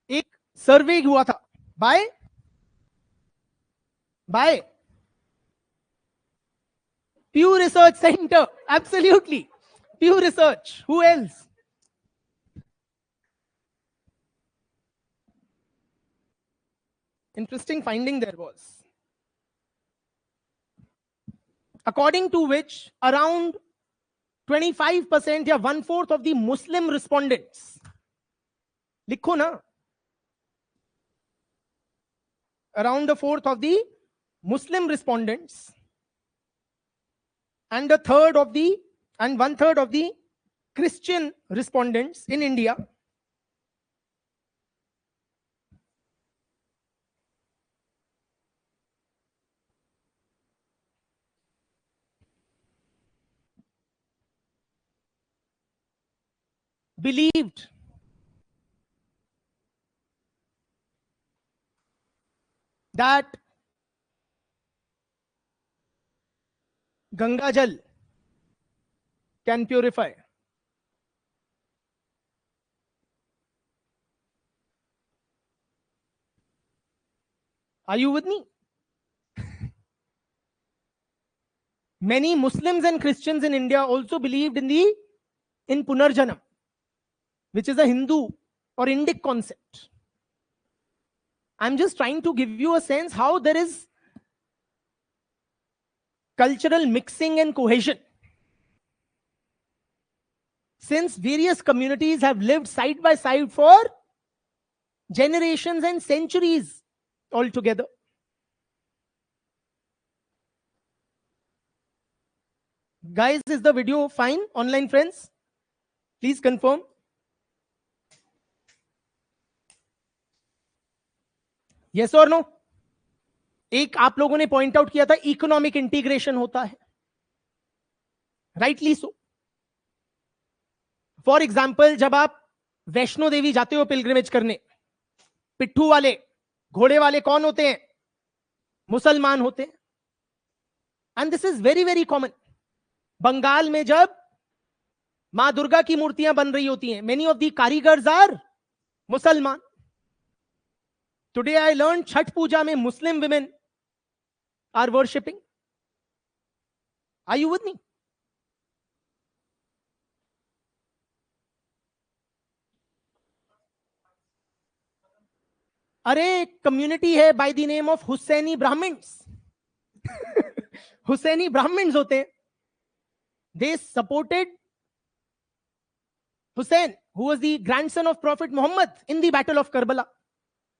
एक सर्वे हुआ था by Pew Research Center. Absolutely. Pew Research. Who else? Interesting finding there was. According to which around 25% या 1/4 of the Muslim respondents, लिखो ना, around 1/4 of the Muslim respondents and 1/3 of the Christian respondents in India believed that Ganga Jal can purify. Are you with me? Many Muslims and Christians in India also believed in Punarjanam, which is a Hindu or Indic concept. I'm just trying to give you a sense how there is cultural mixing and cohesion. Since various communities have lived side by side for generations and centuries altogether. Guys, is the video fine? Online friends, please confirm. Yes or no? एक आप लोगों ने point out किया था economic integration होता है, rightly so. For example, जब आप वैष्णो देवी जाते हो पिलग्रिमेज करने, पिट्ठू वाले घोड़े वाले कौन होते हैं? मुसलमान होते हैं. And this is very very common. Bengal में जब मां दुर्गा की मूर्तियां बन रही होती हैं, मेनी ऑफ दी कारीगर्स आर मुसलमान. Today I learn Chhath Puja में Muslim women are worshipping. Are you with me? अरे कम्युनिटी है by the name of Hussaini Brahmins. Hussaini Brahmins होते हैं. They supported Hussain, who was the grandson of prophet Mohammad, in the battle of Karbala.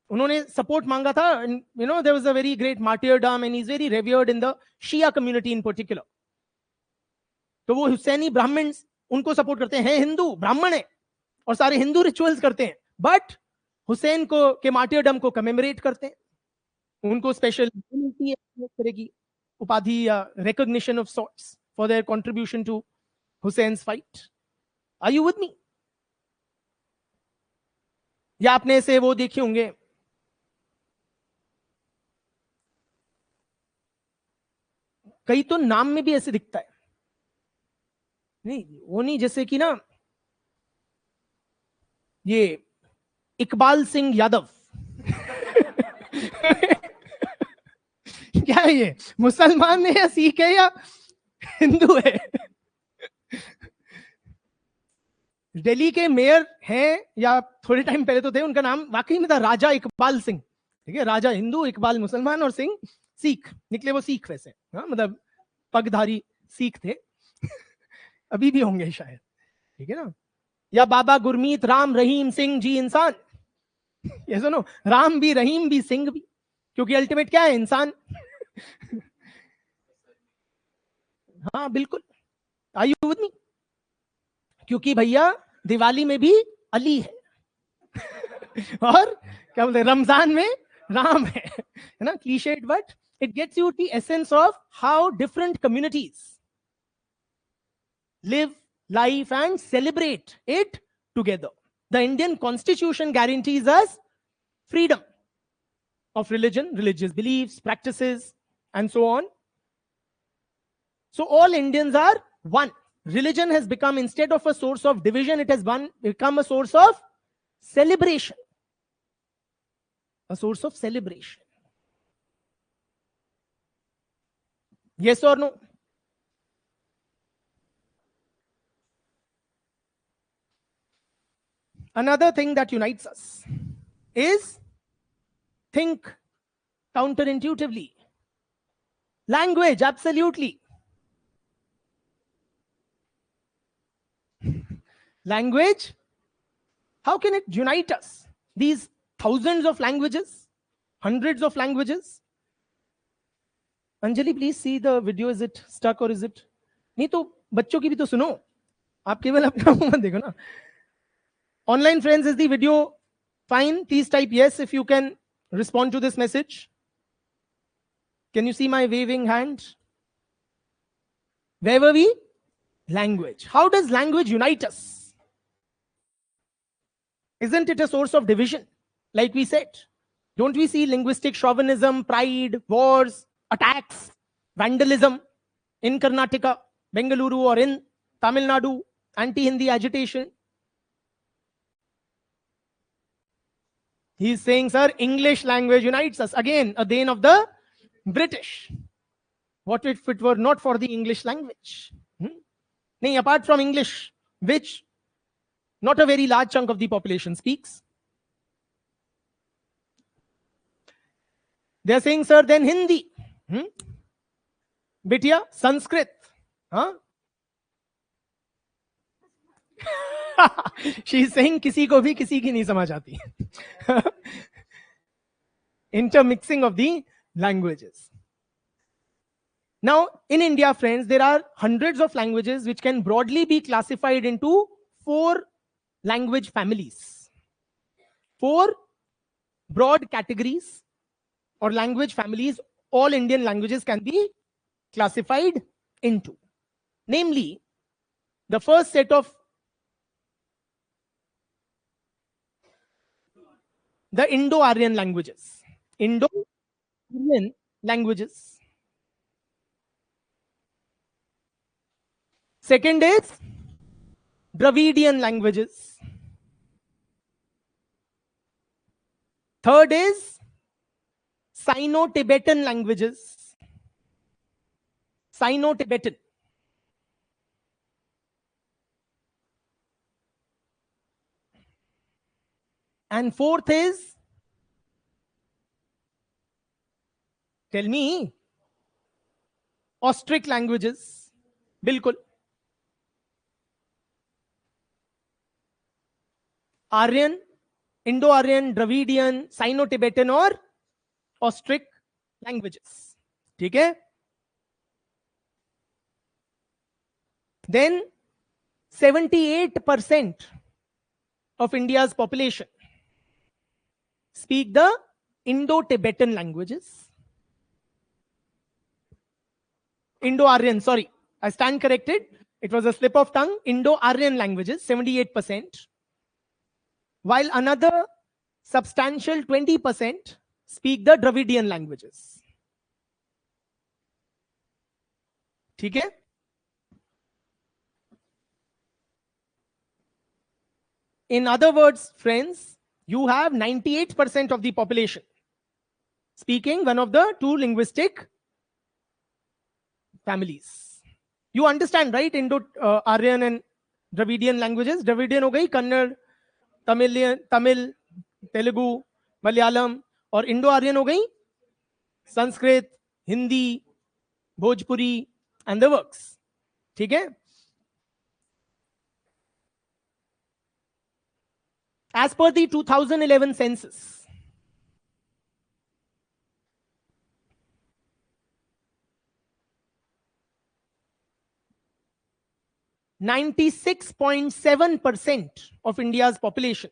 उन्होंने support मांगा था. You know, there was a very great martyrdom and he is very revered in the Shia community in particular. तो वो Husaini Brahmins उनको support करते हैं. हिंदू ब्राह्मण है और सारे हिंदू रिचुअल्स करते हैं, बट हुसैन को के मार्टियरडम को कमेमोरेट करते हैं. उनको स्पेशल मिलती है इस तरह की उपाधि या recognition of sorts for their contribution to Hussain's fight. Are you with me? या आपने से वो देखे होंगे, कई तो नाम में भी ऐसे दिखता है. नहीं वो नहीं, जैसे कि ना ये इकबाल सिंह यादव. क्या है ये? मुसलमान है या सिख है या हिंदू है? दिल्ली के मेयर हैं या थोड़े टाइम पहले तो थे, उनका नाम वाकई में था राजा इकबाल सिंह. ठीक है, राजा हिंदू, इकबाल मुसलमान और सिंह सिख निकले. वो सिख वैसे, हाँ, मतलब पगधारी सिख थे. अभी भी होंगे शायद. ठीक है ना? या बाबा गुरमीत राम रहीम सिंह जी इंसान. ये सुनो, राम भी, रहीम भी, सिंह भी, क्योंकि अल्टीमेट क्या है? इंसान. हाँ बिल्कुल. Are you with me? क्योंकि भैया दिवाली में भी अली है. और क्या बोलते हैं, रमजान में राम है ना? Clichéd, but it gets you the essence of how different communities live life and celebrate it together. The Indian Constitution guarantees us freedom of religion, religious beliefs, practices, and so on. So all Indians are one. Religion has become, instead of a source of division, it has become a source of celebration. A source of celebration. Yes or no? Another thing that unites us is think counterintuitively. Language, absolutely. Language, how can it unite us? These thousands of languages, hundreds of languages. Anjali please see the video. Is it stuck or is it? नहीं तो बच्चों की भी तो सुनो, आप केवल अपना मुंह मत देखो ना. Online friends, is the video fine? Please type yes if you can respond to this message. Can you see my waving hand? Where were we? Language. How does language unite us? Isn't it a source of division? Like we said, don't we see linguistic chauvinism, pride, wars, attacks, vandalism in Karnataka, Bengaluru, or in Tamil Nadu, anti-Hindi agitation? He is saying, sir, English language unites us. Again, a bane of the British. What if it were not for the English language? No, apart from English, which not a very large chunk of the population speaks. They are saying, sir, then Hindi. Bitya, Sanskrit. Huh? She is saying किसी को भी किसी की नहीं समझ आती. Intermixing of the languages. Now, in India, friends, there are hundreds of languages which can broadly be classified into 4 language families. 4 broad categories or language families all Indian languages can be classified into. Namely, the first set of the Indo-Aryan languages. Indo-Aryan languages. Second is Dravidian languages. Third is Sino-Tibetan languages. Sino-Tibetan. And fourth is, tell me, Austric languages. Bilkul. Aryan, Indo-Aryan, Dravidian, Sino-Tibetan or Austric languages. Okay? Then 78% of India's population speak the Indo-Tibetan languages. Indo-Aryan, sorry, I stand corrected. It was a slip of tongue. Indo-Aryan languages, 78%. While another substantial 20% speak the Dravidian languages. ठीक है? In other words, friends, you have 98% of the population speaking one of the 2 linguistic families. You understand, right? Indo-Aryan and Dravidian languages. Dravidian हो गई Kannada, Tamil, Telugu, Malayalam, और Indo-Aryan हो गई Sanskrit, Hindi, Bhojpuri, and the works. ठीक है? As per the 2011 census, (96.7% of India's population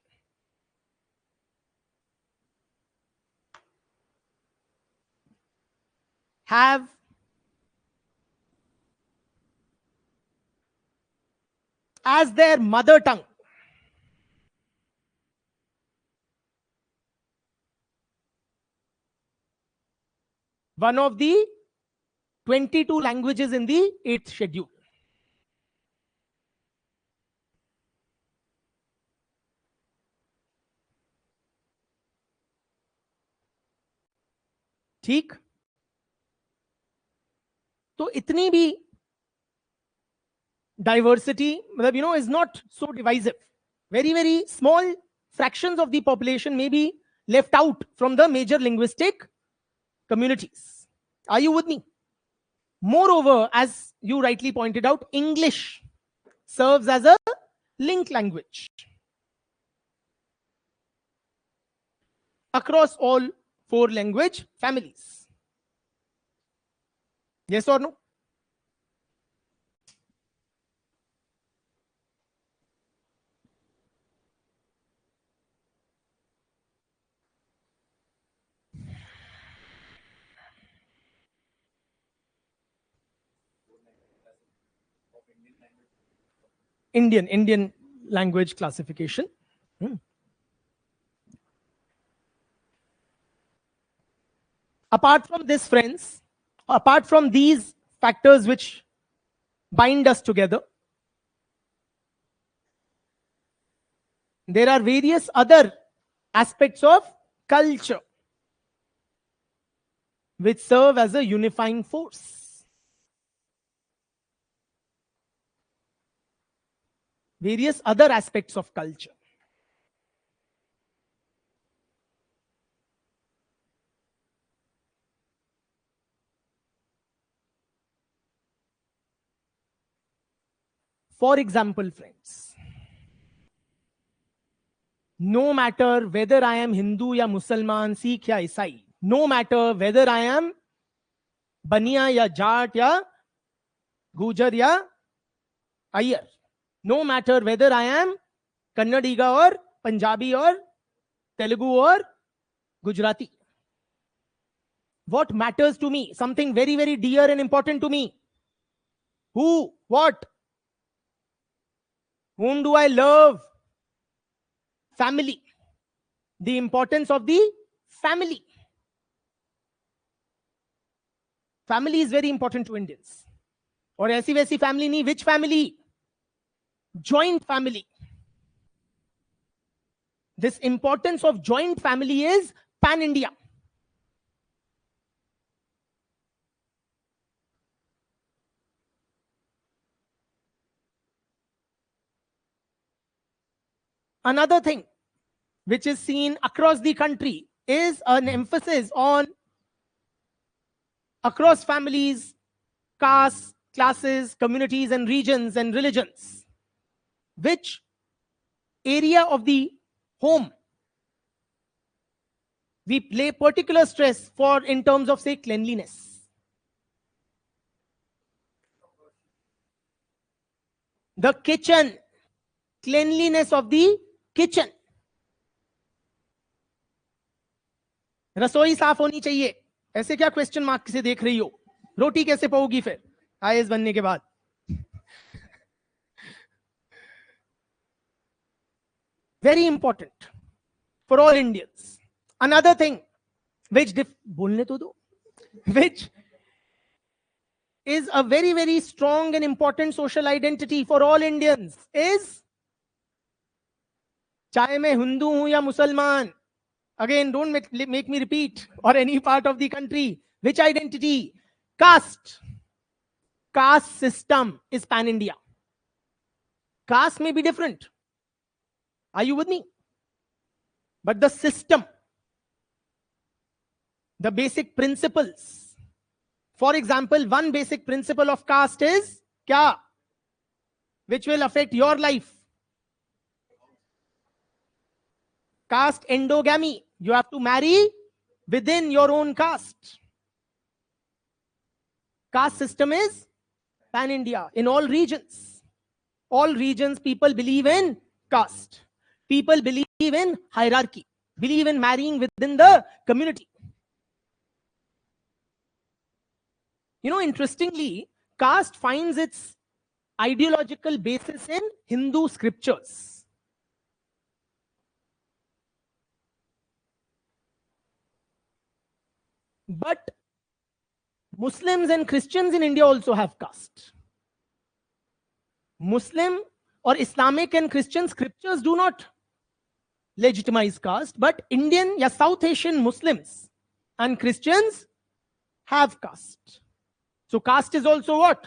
have as their mother tongue one of the 22 languages in the 8th schedule. ठीक? तो इतनी भी diversity, is not so divisive. Very, very small fractions of the population may be left out from the major linguistic communities. Are you with me? Moreover, as you rightly pointed out, English serves as a link language across all 4 language families. Yes or no? Indian language classification. Apart from this, friends, apart from these factors which bind us together, there are various other aspects of culture which serve as a unifying force. Various other aspects of culture. For example, friends, no matter whether I am Hindu ya Musalman, Sikh ya Isai, no matter whether I am Baniya ya Jat ya Gujar ya Iyer, no matter whether I am Kannadiga or Punjabi or Telugu or Gujarati, what matters to me? Something very, very dear and important to me. Who? What? Whom do I love? Family. The importance of the family. Family is very important to Indians. Or ऐसी वैसी family नहीं, which family? Joint family. This importance of joint family is pan-India. Another thing which is seen across the country is an emphasis on across families, castes, classes, communities, and regions and religions. Which area of the home we lay particular stress for in terms of, say, cleanliness? The kitchen. Cleanliness of the kitchen. रसोई साफ होनी चाहिए. ऐसे क्या question mark से देख रही हो? रोटी कैसे पाओगी फिर आईएएस बनने के बाद? Very important for all Indians. Another thing which बोलने तो दो, which is a very, very strong and important social identity for all Indians is, चाहे मैं हिंदू हूं या मुसलमान, again don't make me repeat, or any part of the country, which identity? Caste. Caste system is pan-India. Caste may be different. Are you with me? But the system, the basic principles. For example, one basic principle of caste is kya? Which will affect your life. Caste endogamy. You have to marry within your own caste. Caste system is pan-India in all regions. All regions, people believe in caste. People believe in hierarchy, believe in marrying within the community. You know, interestingly, caste finds its ideological basis in Hindu scriptures. But Muslims and Christians in India also have caste. Muslim or Islamic and Christian scriptures do not legitimize caste, but Indian या South Asian Muslims and Christians have caste. So caste is also what?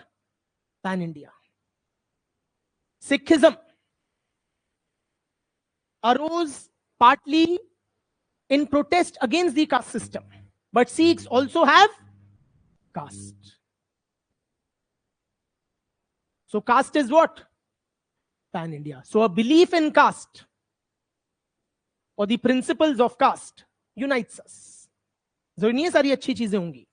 Pan-India. Sikhism arose partly in protest against the caste system, but Sikhs also have caste. So caste is what? Pan-India. So a belief in caste or the principles of caste unites us. So ये सारी अच्छी चीजें होंगी.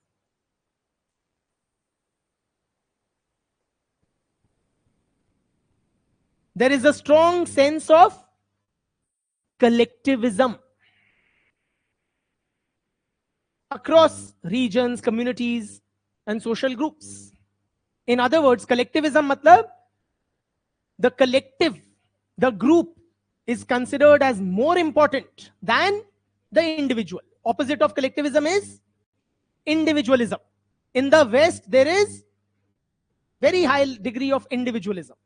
There is a strong sense of collectivism across regions, communities, and social groups. In other words, collectivism matlab the collective, the group is considered as more important than the individual. Opposite of collectivism is individualism. In the West, there is very high degree of individualism.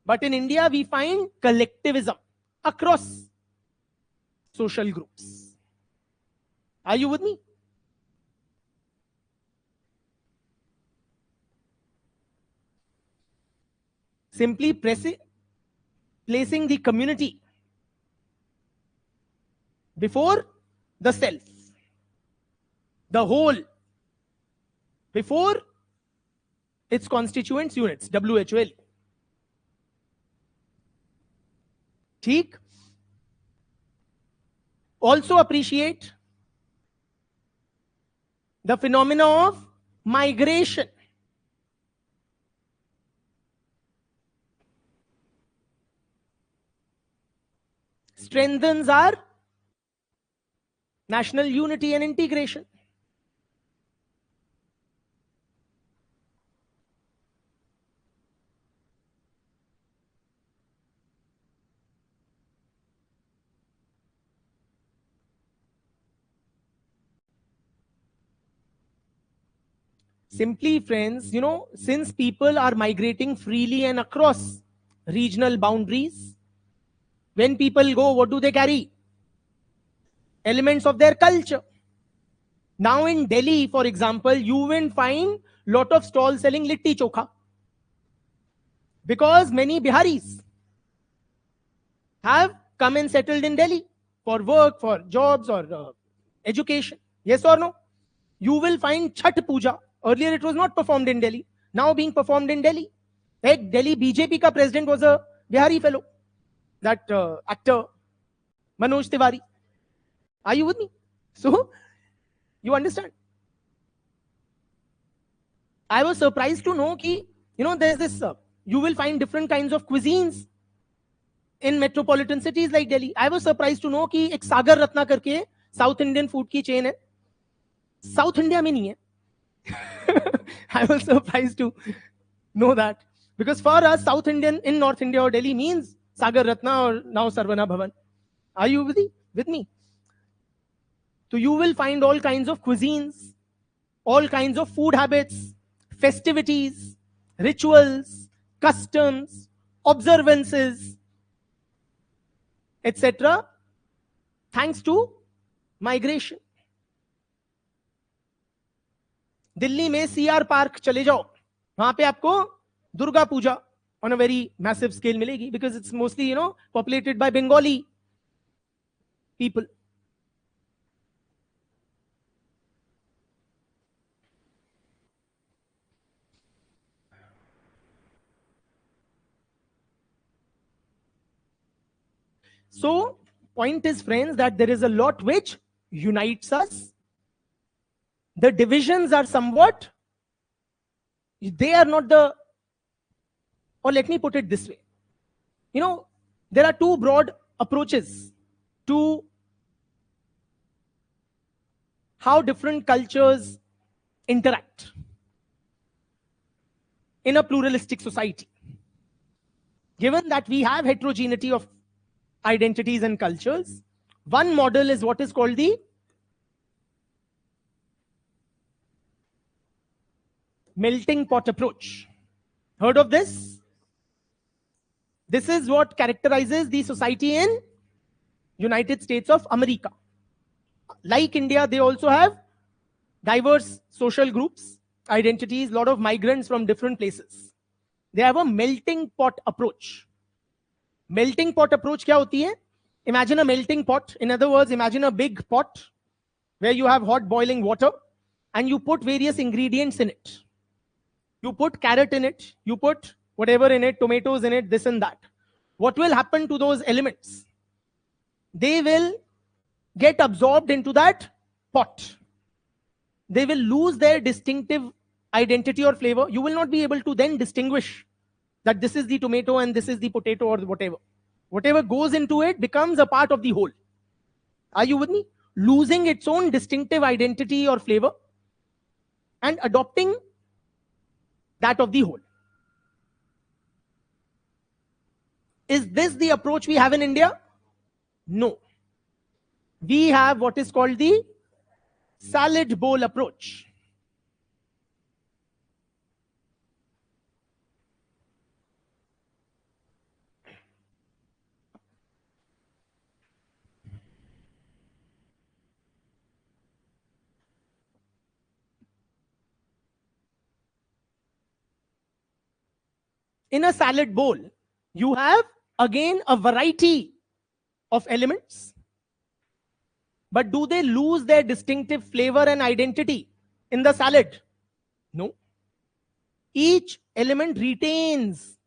But in India, we find collectivism across social groups. Are you with me? Simply placing the community before the self, the whole before its constituents units, WHOL. ठीक? Also appreciate the phenomena of migration. Strengthens our national unity and integration. Simply, friends, since people are migrating freely and across regional boundaries, when people go, what do they carry? Elements of their culture. Now in Delhi, for example, you will find lot of stalls selling litti chokha, because many Biharis have come and settled in Delhi for work, for jobs, or education. Yes or no? You will find Chhat Puja. Earlier it was not performed in Delhi. Now being performed in Delhi. Delhi BJP ka president was a Bihari fellow. That actor, Manoj Tiwari. Are you with me? So, you understand? I was surprised to know that, there's this, you will find different kinds of cuisines in metropolitan cities like Delhi. I was surprised to know that एक सागर रत्ना करके South Indian food की chain है. South India में नहीं है. I was surprised to know that, because for us, South Indian in North India or Delhi means Sagar Ratna or now Sarvana Bhavan. Are you with me? So you will find all kinds of cuisines, all kinds of food habits, festivities, rituals, customs, observances, etc. thanks to migration. Delhi में CR park चले जाओ, वहां पे आपको Durga Puja on a very massive scale मिलेगी, because it's mostly populated by Bengali people. So point is, friends, that there is a lot which unites us. The divisions are somewhat, they are not the, or let me put it this way. There are two broad approaches to how different cultures interact in a pluralistic society. Given that we have heterogeneity of identities and cultures, one model is what is called the melting pot approach. Heard of this? This is what characterizes the society in United States of America. Like India, they also have diverse social groups, identities, lot of migrants from different places. They have a melting pot approach. Melting pot approach क्या होती है? Imagine a melting pot. In other words, imagine a big pot where you have hot boiling water and you put various ingredients in it. You put carrot in it, you put whatever in it, tomatoes in it, this and that. What will happen to those elements? They will get absorbed into that pot. They will lose their distinctive identity or flavor. You will not be able to then distinguish that this is the tomato and this is the potato or whatever. Whatever goes into it becomes a part of the whole. Are you with me? Losing its own distinctive identity or flavor and adopting that of the whole. Is this the approach we have in India? No. We have what is called the salad bowl approach. In a salad bowl, you have again a variety of elements. But do they lose their distinctive flavor and identity in the salad? No. Each element retains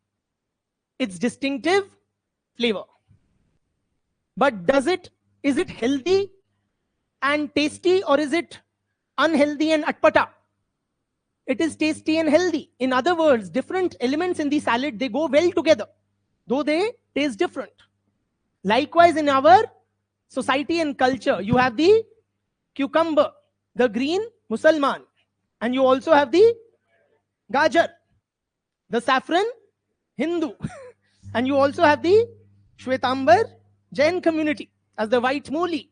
its distinctive flavor. But is it healthy and tasty, or is it unhealthy and atpata? It is tasty and healthy. In other words, different elements in the salad, they go well together, though they taste different. Likewise, in our society and culture, you have the cucumber, the green Musalman, and you also have the gajar, the saffron Hindu, and you also have the Shwetambar Jain community as the white mooli,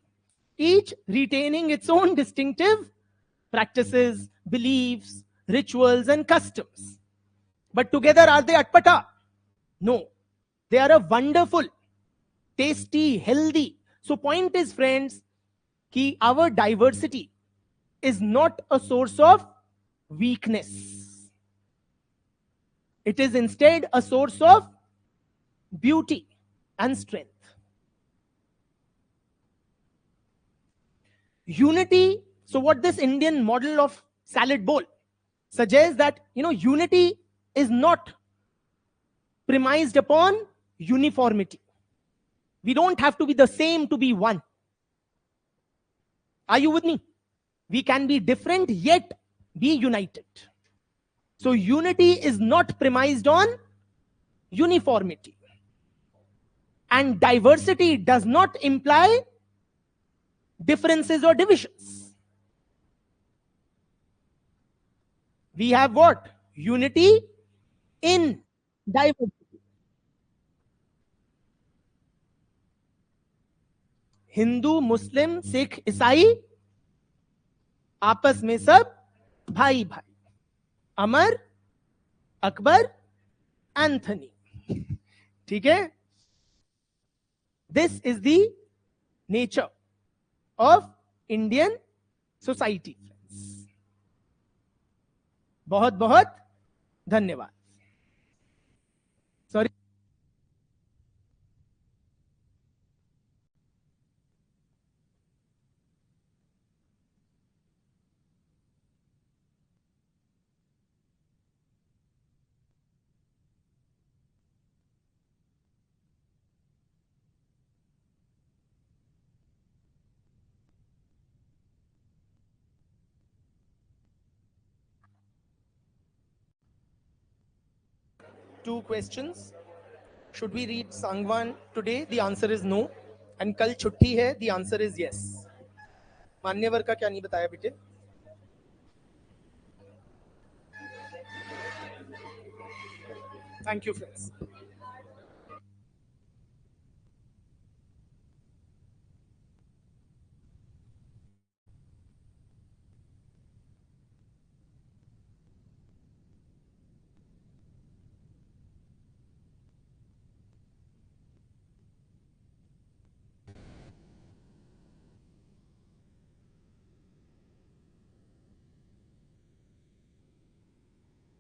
each retaining its own distinctive practices, beliefs, rituals, and customs. But together, are they atpata? No. They are a wonderful, tasty, healthy. So point is, friends, कि our diversity is not a source of weakness. It is instead a source of beauty and strength. Unity. So what this Indian model of salad bowl suggests that, unity is not premised upon uniformity. We don't have to be the same to be one. Are you with me? We can be different yet be united. So unity is not premised on uniformity. And diversity does not imply differences or divisions. We have what? Unity in diversity. Hindu, मुस्लिम, सिख, ईसाई आपस में सब भाई भाई. अमर, Akbar, Anthony. ठीक है? This is the nature of Indian society. बहुत बहुत धन्यवाद. Sorry. Two questions. Should we read Sangwan today? The answer is no. And कल छुट्टी है? The answer is yes. मान्यवर का क्या नहीं बताया बेटे? Thank you, friends.